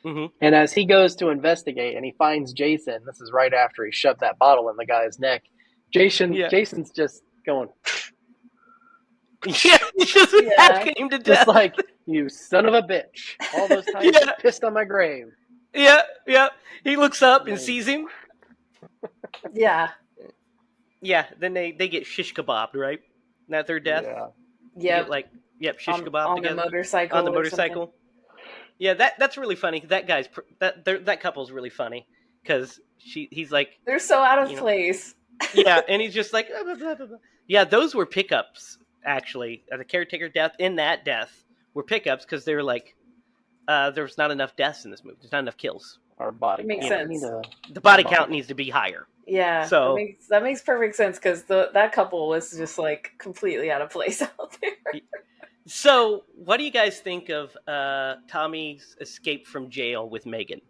Speaker 1: Mm-hmm.
Speaker 3: And as he goes to investigate, and he finds Jason, this is right after he shoved that bottle in the guy's neck. Jason's just going,
Speaker 1: Yeah, he's just hacking him to death.
Speaker 3: just like, you son of a bitch! All those times you pissed on my grave.
Speaker 1: Yeah. He looks up and sees him.
Speaker 2: Yeah.
Speaker 1: Yeah. Then they get shish kebabbed, right? Not their death.
Speaker 2: Yeah.
Speaker 1: Yep. Shish kebab
Speaker 2: on
Speaker 1: together
Speaker 2: the motorcycle.
Speaker 1: on the
Speaker 2: or
Speaker 1: motorcycle.
Speaker 2: something.
Speaker 1: Yeah, that's really funny. That guy's that couple's really funny because he's like,
Speaker 2: They're so out of place.
Speaker 1: yeah, and he's just like, blah, blah, blah, blah. Yeah, those were pickups actually. The caretaker death in that death were pickups because they were like, there's not enough deaths in this movie. There's not enough kills.
Speaker 3: Our body
Speaker 2: It makes
Speaker 3: count.
Speaker 2: sense.
Speaker 1: The body count needs to be higher.
Speaker 2: Yeah.
Speaker 1: So
Speaker 2: that makes perfect sense because that couple was just like completely out of place out there.
Speaker 1: So, what do you guys think of Tommy's escape from jail with Megan?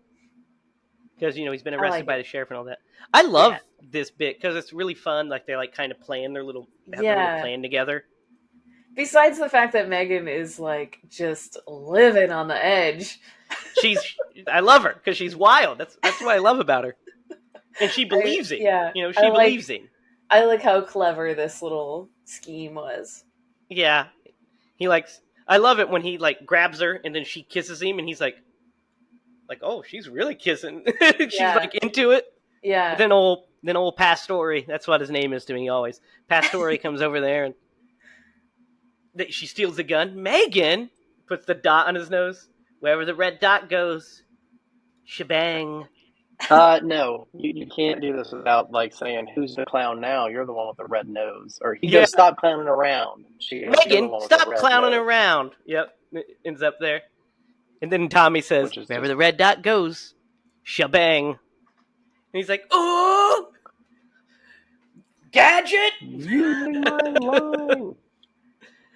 Speaker 1: Because he's been arrested by the sheriff and all that. I love this bit because it's really fun. Like they kind of plan their little plan together.
Speaker 2: Besides the fact that Megan is like just living on the edge.
Speaker 1: I love her because she's wild. That's what I love about her, and she believes it.
Speaker 2: Yeah,
Speaker 1: she believes it.
Speaker 2: I like how clever this little scheme was.
Speaker 1: Yeah. I love it when he grabs her and then she kisses him and he's like, oh, she's really kissing. She's into it.
Speaker 2: Yeah.
Speaker 1: Then old Pastore, that's what his name is to me always. Pastore comes over there and she steals the gun. Megan puts the dot on his nose. Wherever the red dot goes, shebang.
Speaker 3: No, you can't do this without like saying, "Who's the clown now?" You're the one with the red nose. Or he
Speaker 1: Yeah,
Speaker 3: goes, "Stop clowning around." She goes, "You're the
Speaker 1: Megan,
Speaker 3: one with the
Speaker 1: stop
Speaker 3: red
Speaker 1: clowning
Speaker 3: nose,"
Speaker 1: around. Yep, it ends up there. And then Tommy says,
Speaker 3: which is
Speaker 1: "Wherever
Speaker 3: just
Speaker 1: the red dot goes, shebang." And he's like, "Oh, gadget!"
Speaker 3: using my line.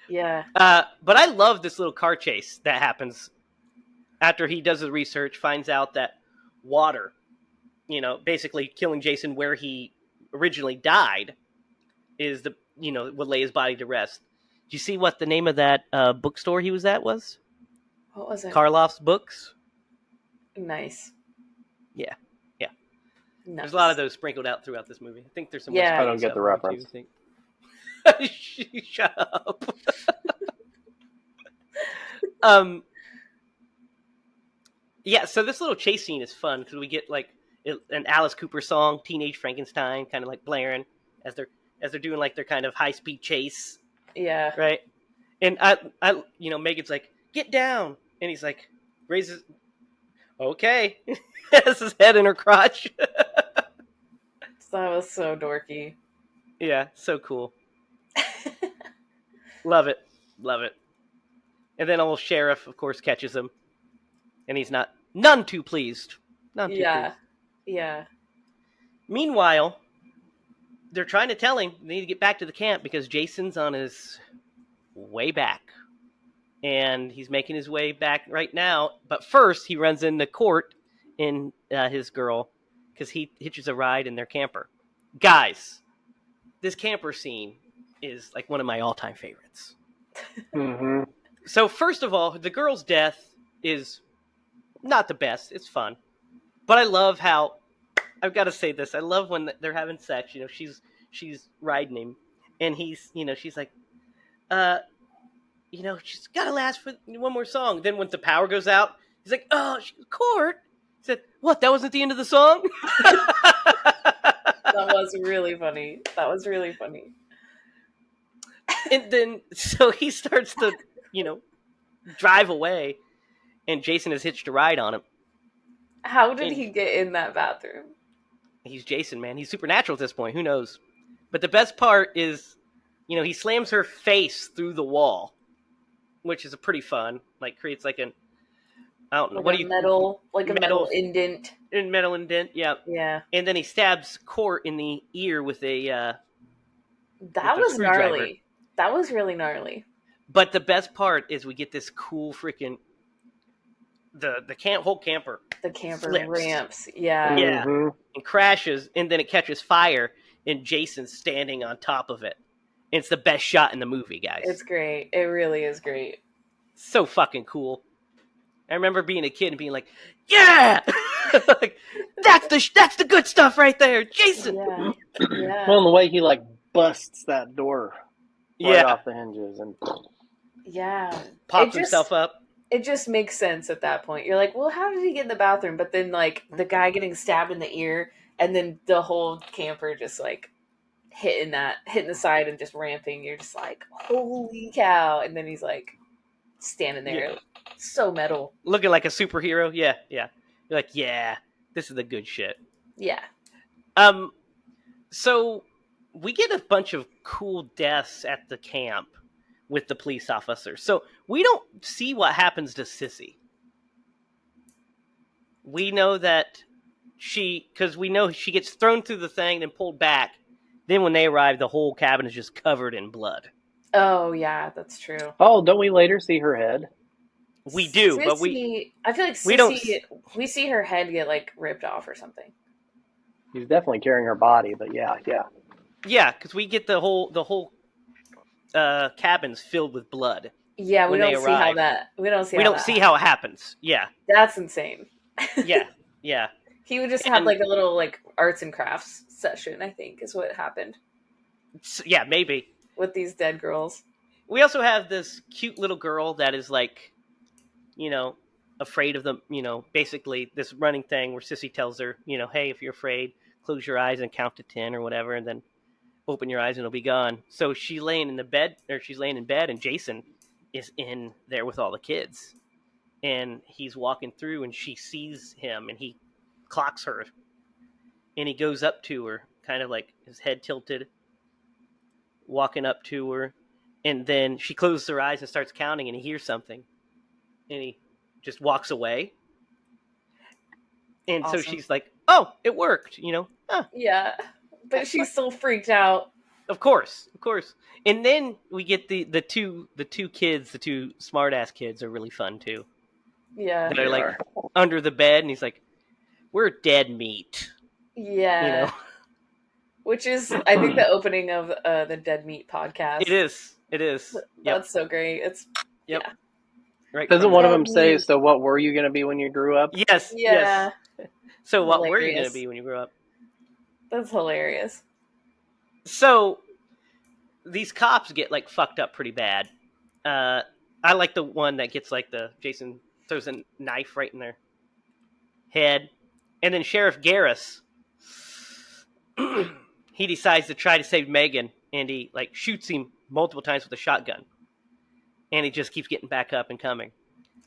Speaker 2: Yeah.
Speaker 1: But I love this little car chase that happens after he does the research, finds out that water, basically killing Jason where he originally died, is would lay his body to rest. Do you see what the name of that bookstore he was at was?
Speaker 2: What was it?
Speaker 1: Karloff's Books.
Speaker 2: Nice.
Speaker 1: Yeah, yeah.
Speaker 2: Nice.
Speaker 1: There's a lot of those sprinkled out throughout this movie. I think there's some
Speaker 2: Yeah.
Speaker 3: I don't get the reference.
Speaker 1: too. Shut up. Yeah. So this little chase scene is fun because we get like an Alice Cooper song, "Teenage Frankenstein," kind of like blaring as they're doing like their kind of high speed chase,
Speaker 2: Yeah.
Speaker 1: right? And Megan's like, "Get down," and he's like, raises, okay, has his head in her crotch.
Speaker 2: That was so dorky.
Speaker 1: Yeah, so cool. Love it. Love it. And then old sheriff, of course, catches him. And he's none too pleased. None too
Speaker 2: Yeah.
Speaker 1: pleased.
Speaker 2: Yeah.
Speaker 1: Meanwhile, they're trying to tell him they need to get back to the camp because Jason's on his way back. And he's making his way back right now. But first, he runs into Court and his girl because he hitches a ride in their camper. Guys, this camper scene is like one of my all-time favorites.
Speaker 3: Mm-hmm.
Speaker 1: So first of all, the girl's death is not the best. It's fun. But I love how, I've got to say this, I love when they're having sex, she's riding him and she's like, she's got to last for one more song. Then when the power goes out, he's like, "Oh, Court." He said, "What? That wasn't the end of the song?"
Speaker 2: That was really funny.
Speaker 1: And then, so he starts to, drive away, and Jason has hitched a ride on him.
Speaker 2: How did he get in that bathroom?
Speaker 1: He's Jason, man. He's supernatural at this point. Who knows? But the best part is, he slams her face through the wall, which is a pretty fun. Like, creates like an, I don't know,
Speaker 2: Like a metal indent.
Speaker 1: Metal indent, yeah.
Speaker 2: Yeah.
Speaker 1: And then he stabs Court in the ear with a.
Speaker 2: That was gnarly. That was really gnarly.
Speaker 1: But the best part is we get this cool freaking the whole camper.
Speaker 2: The camper
Speaker 1: flips.
Speaker 2: ramps. Yeah.
Speaker 1: Yeah.
Speaker 3: Mm-hmm.
Speaker 1: And crashes, and then it catches fire, and Jason's standing on top of it. And it's the best shot in the movie, guys.
Speaker 2: It's great. It really is great.
Speaker 1: So fucking cool. I remember being a kid and being like, "Yeah, like, that's the good stuff right there, Jason."
Speaker 2: Yeah. Yeah.
Speaker 3: Well, and the way he like busts that door right
Speaker 1: Yeah.
Speaker 3: off the hinges and
Speaker 2: Yeah.
Speaker 1: Pops himself up.
Speaker 2: It just makes sense at that point. You're like, well, how did he get in the bathroom? But then, like, the guy getting stabbed in the ear, and then the whole camper just, like, hitting the side and just ramping. You're just like, holy cow. And then he's, like, standing there.
Speaker 1: Yeah.
Speaker 2: So metal.
Speaker 1: Looking like a superhero. Yeah, yeah. You're like, yeah, this is the good shit.
Speaker 2: Yeah.
Speaker 1: So we get a bunch of cool deaths at the camp with the police officers. So we don't see what happens to Sissy. We know that because we know she gets thrown through the thing and pulled back. Then when they arrive, the whole cabin is just covered in blood.
Speaker 2: Oh, yeah, that's true.
Speaker 3: oh, don't we later see her head?
Speaker 1: We do,
Speaker 2: Sissy,
Speaker 1: but
Speaker 2: I feel like Sissy,
Speaker 1: we don't-
Speaker 2: we see her head get, like, ripped off or something.
Speaker 3: He's definitely carrying her body, but yeah.
Speaker 1: Yeah, because we get the whole cabin's filled with blood.
Speaker 2: Yeah, we
Speaker 1: When
Speaker 2: don't
Speaker 1: they
Speaker 2: see how
Speaker 1: arrive.
Speaker 2: that. We don't see.
Speaker 1: We
Speaker 2: how
Speaker 1: don't
Speaker 2: that
Speaker 1: see how it happens. Yeah,
Speaker 2: That's insane.
Speaker 1: yeah.
Speaker 2: He would just have
Speaker 1: And-
Speaker 2: like a little like arts and crafts session. I think is what happened
Speaker 1: Yeah, maybe.
Speaker 2: with these dead girls.
Speaker 1: We also have this cute little girl that is like, afraid of them. Basically this running thing where Sissy tells her, hey, if you're afraid, close your eyes and count to 10 or whatever, and then open your eyes and it'll be gone. So she's laying in bed, and Jason is in there with all the kids, and he's walking through, and she sees him, and he clocks her, and he goes up to her, kind of like his head tilted, walking up to her, and then she closes her eyes and starts counting, and he hears something, and he just walks away. And so
Speaker 2: Awesome.
Speaker 1: she's like, "Oh, it worked," Huh,
Speaker 2: Yeah, but she's still freaked out.
Speaker 1: of course. And then we get the two kids, the two smartass kids are really fun too.
Speaker 2: Yeah,
Speaker 1: They're
Speaker 3: They
Speaker 1: like
Speaker 3: are.
Speaker 1: under the bed, and he's like, "We're dead meat,"
Speaker 2: yeah. Which is, I think, the opening of the Dead Meat podcast.
Speaker 1: It is. Yep.
Speaker 2: That's so great. It's
Speaker 1: Yep.
Speaker 2: yeah.
Speaker 1: Right.
Speaker 3: Doesn't
Speaker 1: from
Speaker 3: one
Speaker 1: the-
Speaker 3: of them say,
Speaker 2: meat.
Speaker 3: "So what were you going to be when you grew up?"
Speaker 1: Yes.
Speaker 2: Yeah,
Speaker 1: So what were you going
Speaker 2: Hilarious.
Speaker 1: to be when you grew up?
Speaker 2: that's hilarious.
Speaker 1: So these cops get like fucked up pretty bad. I like the one that gets like Jason throws a knife right in their head, and then Sheriff Garris, he decides to try to save Megan, and he like shoots him multiple times with a shotgun, and he just keeps getting back up and coming.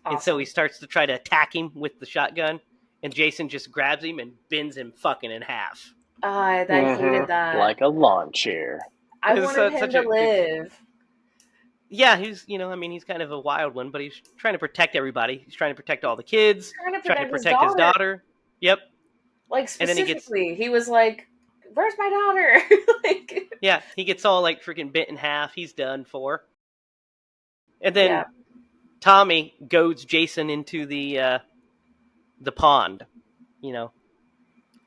Speaker 2: Awesome.
Speaker 1: And so he starts to try to attack him with the shotgun, and Jason just grabs him and bends him fucking in half.
Speaker 2: I
Speaker 3: Mhm.
Speaker 2: hated that.
Speaker 3: Like a lawn chair.
Speaker 2: I
Speaker 1: It's
Speaker 2: wanted him
Speaker 1: such
Speaker 2: to
Speaker 1: a-
Speaker 2: live.
Speaker 1: Yeah, he's he's kind of a wild one, but he's trying to protect everybody. He's trying to protect all the kids,
Speaker 2: Trying to
Speaker 1: trying to
Speaker 2: protect
Speaker 1: protect his daughter. Yep.
Speaker 2: Like
Speaker 1: And then he
Speaker 2: specifically,
Speaker 1: gets-
Speaker 2: he was like, "Where's my daughter?" Like,
Speaker 1: Yeah, he gets all like freaking bent in half. He's done for. And then
Speaker 2: Yeah.
Speaker 1: Tommy goads Jason into the pond,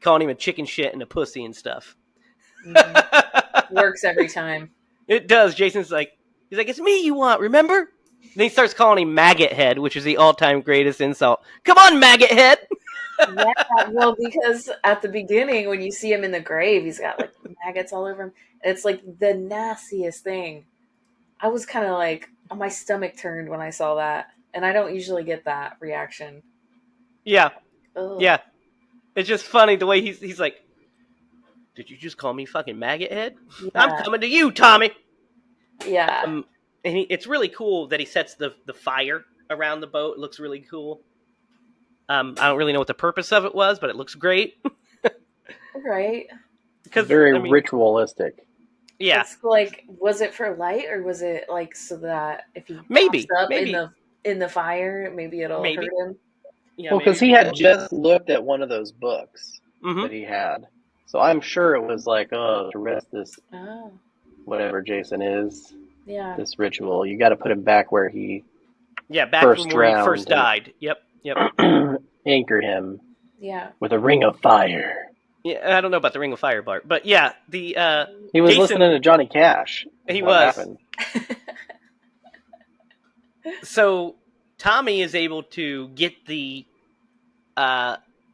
Speaker 1: calling him a chicken shit and a pussy and stuff.
Speaker 2: works every time.
Speaker 1: It does. Jason's like, he's like, "It's me you want, remember?" Then he starts calling him maggot head, which is the all-time greatest insult. Come on, maggot head.
Speaker 2: Yeah, well, because at the beginning, when you see him in the grave, he's got like maggots all over him. It's like the nastiest thing. I was kind of like, my stomach turned when I saw that, and I don't usually get that reaction.
Speaker 1: Yeah,
Speaker 2: Ugh.
Speaker 1: yeah. It's just funny the way he's like, "Did you just call me fucking maggot head?
Speaker 2: Yeah.
Speaker 1: I'm coming to you, Tommy."
Speaker 2: Yeah.
Speaker 1: And it's really cool that he sets the fire around the boat. It looks really cool. I don't really know what the purpose of it was, but it looks great.
Speaker 2: Right.
Speaker 1: Because
Speaker 3: Very ritualistic.
Speaker 1: Yeah,
Speaker 2: It's like, was it for light, or was it like so that if he
Speaker 1: Maybe,
Speaker 2: pops up
Speaker 1: maybe.
Speaker 2: in the fire, maybe it'll
Speaker 1: Maybe.
Speaker 2: hurt him?
Speaker 1: yeah.
Speaker 3: Well, because he had just looked at one of those books
Speaker 1: hmm
Speaker 3: that he had. So I'm sure it was like, oh, to rest this,
Speaker 2: Oh,
Speaker 3: whatever Jason is,
Speaker 2: yeah.
Speaker 3: this ritual, you got to put him back where he
Speaker 1: back
Speaker 3: first
Speaker 1: from where he
Speaker 3: drowned
Speaker 1: first
Speaker 3: and-
Speaker 1: died. Yep.
Speaker 3: anchor him
Speaker 2: Yeah.
Speaker 3: with a ring of fire.
Speaker 1: Yeah, I don't know about the Ring of Fire part, but yeah, the
Speaker 3: He was
Speaker 1: Jason-
Speaker 3: listening to Johnny Cash.
Speaker 1: He
Speaker 3: What
Speaker 1: was.
Speaker 3: happened.
Speaker 1: so Tommy is able to get the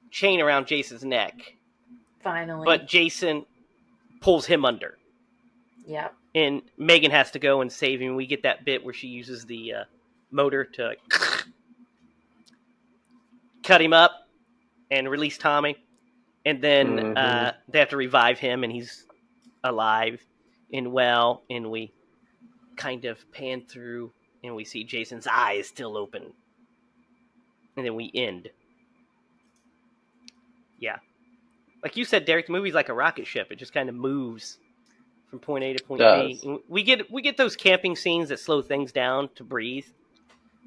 Speaker 1: chain around Jason's neck,
Speaker 2: Finally.
Speaker 1: but Jason pulls him under,
Speaker 2: Yeah.
Speaker 1: and Megan has to go and save him. We get that bit where she uses the motor to like, cut him up and release Tommy, and then
Speaker 3: Mhm.
Speaker 1: they have to revive him, and he's alive and well, and we kind of pan through, and we see Jason's eyes still open, and then we end. Yeah, like you said, Derek, the movie's like a rocket ship. It just kind of moves from point A to point B.
Speaker 3: Does.
Speaker 1: And we get those camping scenes that slow things down to breathe,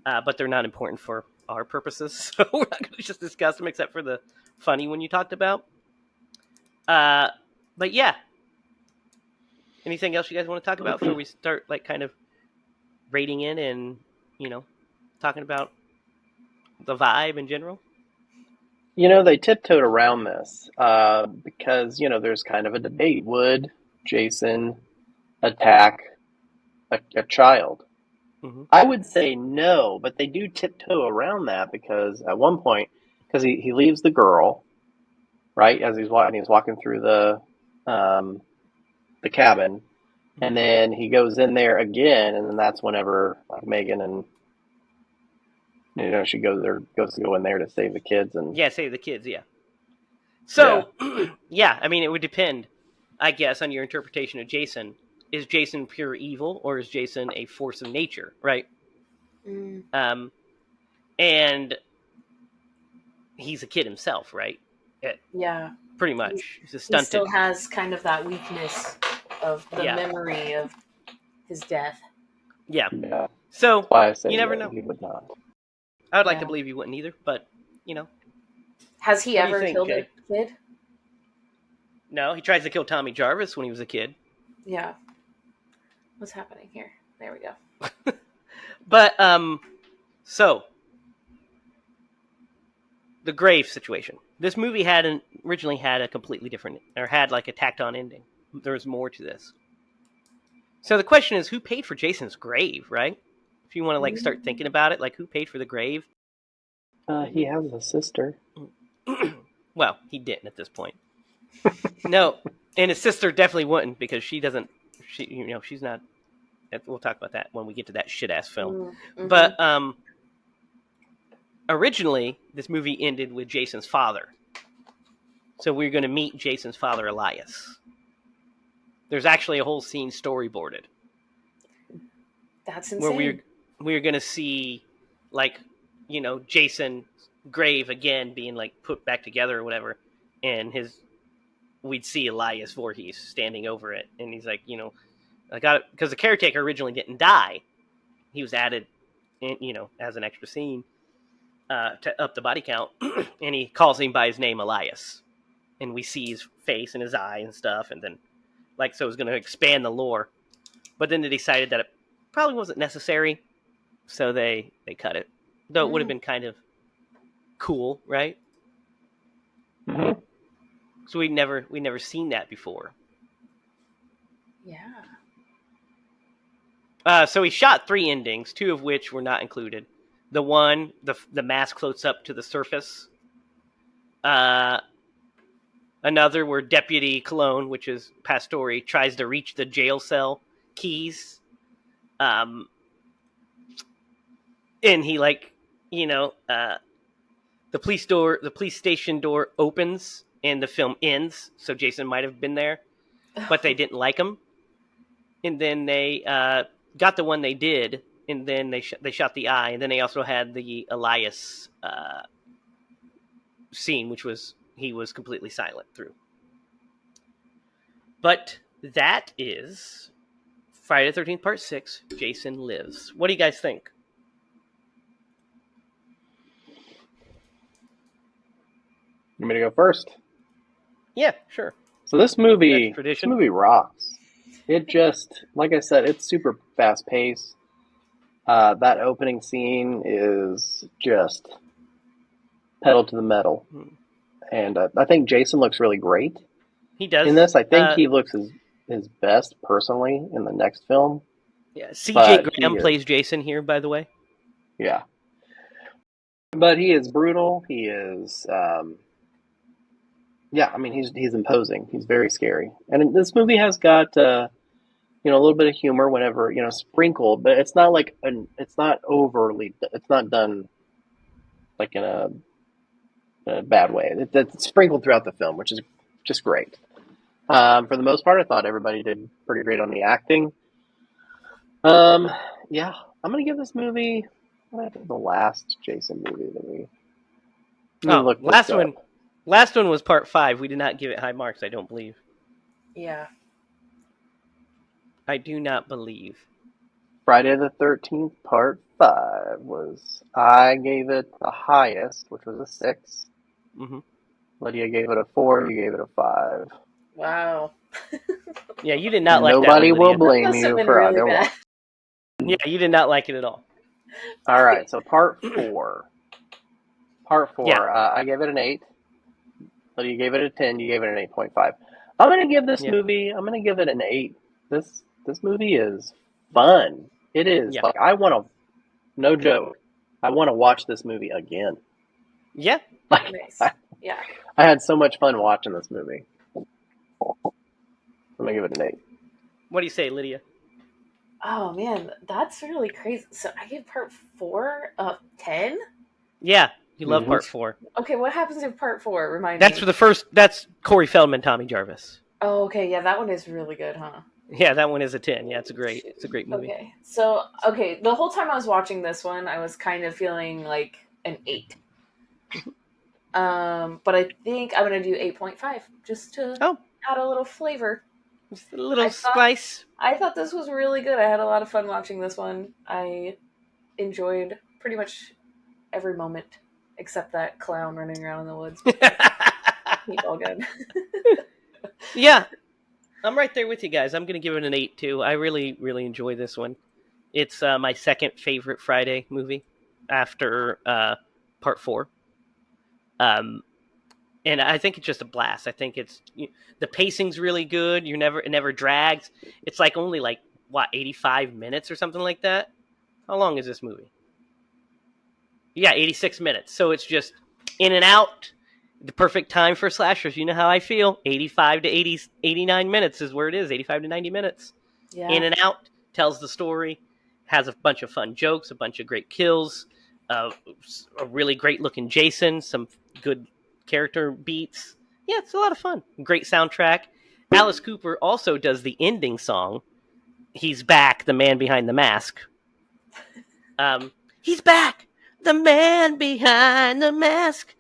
Speaker 1: but they're not important for our purposes, so we're not going to just discuss them except for the funny one you talked about. But yeah, anything else you guys want to talk about before we start like kind of rating it and talking about the vibe in general?
Speaker 3: They tiptoed around this because, there's kind of a debate. Would Jason attack a child?
Speaker 1: Mm-hmm.
Speaker 3: I would say no, but they do tiptoe around that because at one point, because he leaves the girl, right, as he's walking through the cabin, and then he goes in there again, and then that's whenever like Megan and she goes to go in there to save the kids and
Speaker 1: Yeah, save the kids, yeah. So, yeah, I mean, it would depend, I guess, on your interpretation of Jason. Is Jason pure evil, or is Jason a force of nature, right?
Speaker 2: Mm.
Speaker 1: And he's a kid himself, right?
Speaker 2: Yeah.
Speaker 1: pretty much. He's a
Speaker 2: He
Speaker 1: stunted.
Speaker 2: still has kind of that weakness of the
Speaker 1: Yeah.
Speaker 2: memory of his death.
Speaker 1: Yeah.
Speaker 3: Yeah.
Speaker 1: So
Speaker 3: That's why I say
Speaker 1: you never know.
Speaker 3: he would not.
Speaker 1: I would like to
Speaker 2: Yeah.
Speaker 1: believe he wouldn't either, but
Speaker 2: Has he
Speaker 1: What do you
Speaker 2: ever
Speaker 1: think,
Speaker 2: killed
Speaker 1: Kay?
Speaker 2: a kid?
Speaker 1: no, he tries to kill Tommy Jarvis when he was a kid.
Speaker 2: Yeah. What's happening here? There we go.
Speaker 1: But so the grave situation. This movie originally had a completely different, or had like a tacked on ending. There was more to this. So the question is, who paid for Jason's grave, right? If you want to like start thinking about it, like who paid for the grave?
Speaker 3: He has a sister.
Speaker 1: Well, he didn't at this point. No, and his sister definitely wouldn't because she doesn't. She's not. We'll talk about that when we get to that shit ass film.
Speaker 2: Mm-hmm.
Speaker 1: But originally, this movie ended with Jason's father. So we're going to meet Jason's father, Elias. There's actually a whole scene storyboarded.
Speaker 2: That's insane.
Speaker 1: Where we're going to see, like, Jason's grave again being, like, put back together or whatever. And we'd see Elias Voorhees standing over it. And he's like, I got it. Because the caretaker originally didn't die. He was added, as an extra scene to up the body count. And he calls him by his name, Elias. And we see his face and his eye and stuff, and then, so it was going to expand the lore. But then they decided that it probably wasn't necessary, so they cut it. Though it would have been kind of cool, right?
Speaker 3: Mm-hmm.
Speaker 1: So we'd never seen that before.
Speaker 2: Yeah.
Speaker 1: So he shot 3 endings, 2 of which were not included. The one, the mask floats up to the surface. Another where Deputy Cologne, which is Pastore, tries to reach the jail cell keys. And he the police station door opens and the film ends. So Jason might have been there, but they didn't like him. And then they got the one they did, and then they shot the eye, and then they also had the Elias scene, which was he was completely silent through. But that is Friday the 13th Part 6, Jason Lives. What do you guys think?
Speaker 3: You want me to go first?
Speaker 1: Yeah, sure.
Speaker 3: So this movie rocks. It just, like I said, it's super fast paced. That opening scene is just pedal to the metal. And I think Jason looks really great.
Speaker 1: He does.
Speaker 3: In this, I think he looks his best, personally, in the next film.
Speaker 1: Yeah, C.J. Graham plays Jason here, by the way.
Speaker 3: Yeah. But he is brutal. He is, he's imposing. He's very scary. And this movie has got, a little bit of humor whenever, sprinkled, but it's not like, it's not overly, it's not done like in a bad way. It's sprinkled throughout the film, which is just great. For the most part, I thought everybody did pretty great on the acting. I'm going to give this movie, the last Jason movie that we...
Speaker 1: Last one was Part 5. We did not give it high marks, I don't believe.
Speaker 2: Yeah.
Speaker 1: I do not believe.
Speaker 3: Friday the 13th Part 5 I gave it the highest, which was a 6.
Speaker 1: Mm-hmm.
Speaker 3: Lydia gave it a 4, you gave it a 5.
Speaker 2: Wow.
Speaker 1: Yeah, you did not like that one,
Speaker 3: Nobody will
Speaker 1: Lydia.
Speaker 3: blame you for
Speaker 2: really
Speaker 3: either
Speaker 2: bad.
Speaker 3: one.
Speaker 1: Yeah, you did not like it at all.
Speaker 3: All right, so Part 4. Part 4,
Speaker 1: Yeah.
Speaker 3: I gave it an 8. Lydia gave it a 10, you gave it an 8.5. I'm going to give this movie, I'm going to give it an 8. This movie is fun. It is.
Speaker 1: Yeah.
Speaker 3: Like, I want to, no joke, I want to watch this movie again.
Speaker 1: Yeah.
Speaker 3: Like,
Speaker 2: Nice. Yeah.
Speaker 3: I had so much fun watching this movie. I'm going to give it an 8.
Speaker 1: What do you say, Lydia?
Speaker 2: Oh, man, that's really crazy. So I gave Part 4 a 10?
Speaker 1: Yeah, you love
Speaker 3: Mhm.
Speaker 1: Part 4.
Speaker 2: Okay, what happens in Part 4? Remind
Speaker 1: That's
Speaker 2: me.
Speaker 1: for the first. That's Corey Feldman, Tommy Jarvis.
Speaker 2: Oh, okay, yeah, that one is really good, huh?
Speaker 1: Yeah, that one is a 10. Yeah, it's a great movie.
Speaker 2: Okay, so, the whole time I was watching this one, I was kind of feeling like an 8. But I think I'm gonna do 8.5 just to
Speaker 1: Oh,
Speaker 2: add a little flavor.
Speaker 1: just a little
Speaker 2: I thought
Speaker 1: spice.
Speaker 2: I thought this was really good. I had a lot of fun watching this one. I enjoyed pretty much every moment except that clown running around in the woods. He's all good.
Speaker 1: Yeah, I'm right there with you guys. I'm going to give it an 8 too. I really, really enjoy this one. It's my second favorite Friday movie after Part 4. Um, and I think it's just a blast. I think the pacing's really good. It never drags. It's like only like what 85 minutes or something like that. How long is this movie? Yeah, 86 minutes. So it's just in and out. The perfect time for slashers. You know how I feel. 85 to 89 minutes is where it is. 85 to 90 minutes.
Speaker 2: Yeah.
Speaker 1: In and out. Tells the story. Has a bunch of fun jokes. A bunch of great kills. A really great looking Jason. Some good character beats. Yeah, it's a lot of fun. Great soundtrack. Alice Cooper also does the ending song. He's back, the man behind the mask. He's back, the man behind the mask.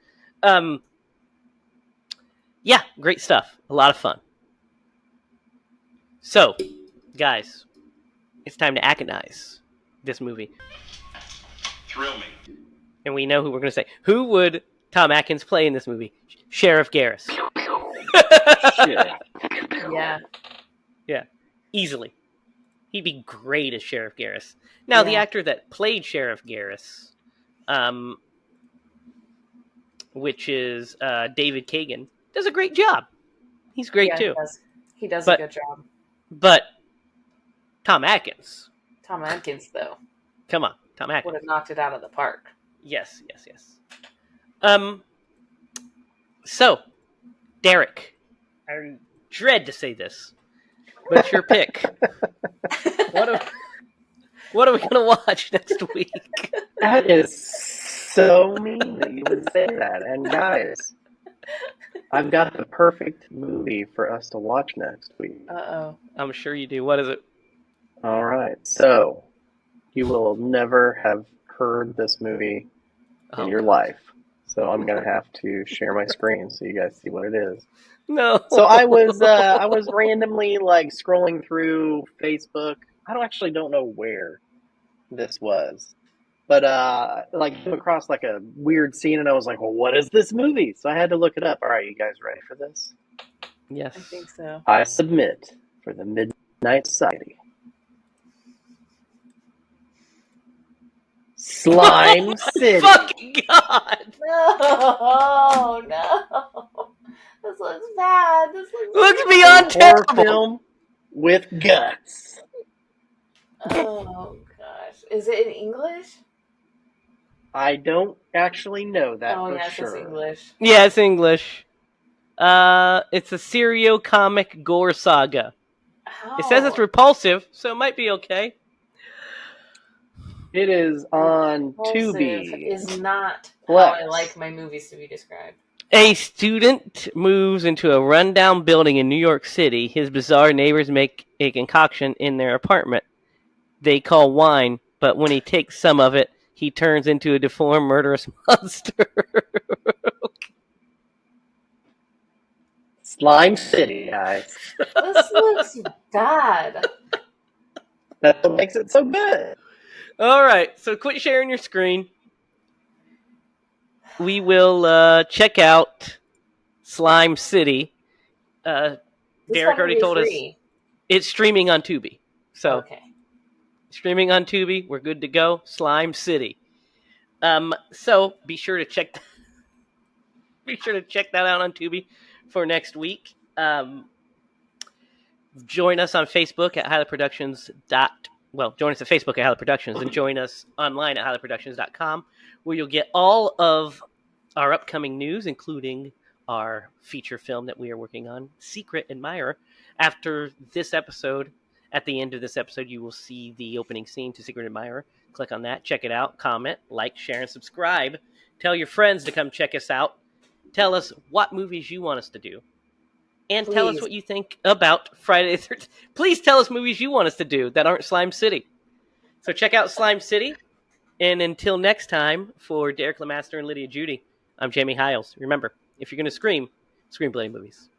Speaker 1: Yeah, great stuff. A lot of fun. So, guys, it's time to agonize this movie.
Speaker 4: Thrill me.
Speaker 1: And we know who we're going to say. Who would Tom Atkins play in this movie? Sheriff Garris.
Speaker 3: Shit.
Speaker 2: Yeah.
Speaker 1: Yeah, easily. He'd be great as Sheriff Garris. Now, the
Speaker 2: Yeah.
Speaker 1: actor that played Sheriff Garris, which is David Kagan, does a great job. He's great
Speaker 2: Yeah,
Speaker 1: too.
Speaker 2: He does
Speaker 1: But-
Speaker 2: a good job.
Speaker 1: But Tom Atkins,
Speaker 2: Tom Atkins, though,
Speaker 1: come on, Tom
Speaker 2: would
Speaker 1: Atkins.
Speaker 2: have knocked it out of the park.
Speaker 1: Yes. So, Derek, I dread to say this, but it's your pick. What are we gonna watch next week?
Speaker 3: That is so mean that you would say that. And guys, I've got the perfect movie for us to watch next week.
Speaker 2: Uh-oh.
Speaker 1: I'm sure you do. What is it?
Speaker 3: All right. So, you will never have heard this movie in your life. So, I'm going to have to share my screen so you guys see what it is.
Speaker 1: No.
Speaker 3: So, I was randomly like scrolling through Facebook. I don't know where this was. But like came across like a weird scene and I was like, well, what is this movie? So I had to look it up. All right, you guys ready for this?
Speaker 1: Yes.
Speaker 2: I think so.
Speaker 3: I submit for the Midnight Society. Slime City.
Speaker 1: Fucking God!
Speaker 2: No, no. This looks bad. This
Speaker 1: Looks
Speaker 2: bad.
Speaker 1: beyond
Speaker 3: A horror
Speaker 1: terrible.
Speaker 3: film with guts.
Speaker 2: Oh, gosh. Is it in English?
Speaker 3: I don't actually know that
Speaker 2: Oh,
Speaker 3: for
Speaker 2: yes,
Speaker 3: sure.
Speaker 2: it's English.
Speaker 1: Yeah, it's English. It's a serio comic gore saga.
Speaker 2: How?
Speaker 1: It says it's repulsive, so it might be okay.
Speaker 3: It is on
Speaker 2: Repulsive
Speaker 3: Tubi.
Speaker 2: is not
Speaker 3: Plex.
Speaker 2: how I like my movies to be described.
Speaker 1: A student moves into a rundown building in New York City. His bizarre neighbors make a concoction in their apartment they call wine, but when he takes some of it, he turns into a deformed, murderous monster.
Speaker 3: Slime City, guys.
Speaker 2: This looks bad.
Speaker 3: That's what makes it so good.
Speaker 1: All right, so quit sharing your screen. We will check out Slime City.
Speaker 2: This
Speaker 1: Derek
Speaker 2: one
Speaker 1: already
Speaker 2: will be
Speaker 1: told us
Speaker 2: free.
Speaker 1: it's streaming on Tubi. So
Speaker 2: Okay.
Speaker 1: streaming on Tubi, we're good to go. Slime City. So be sure to check. Be sure to check that out on Tubi for next week. Join us on Facebook at HiLa Productions. Join us at Facebook at HiLa Productions and join us online at HiLaProductions.com, where you'll get all of our upcoming news, including our feature film that we are working on, Secret Admirer. After this episode, at the end of this episode, you will see the opening scene to Secret Admirer. Click on that, check it out, comment, like, share, and subscribe. Tell your friends to come check us out. Tell us what movies you want us to do. And tell us
Speaker 2: Please.
Speaker 1: what you think about Friday the 13th. Please tell us movies you want us to do that aren't Slime City. So check out Slime City. And until next time, for Derek Lemaster and Lydia Judy, I'm Jamie Hiles. Remember, if you're going to scream, scream bloody movies.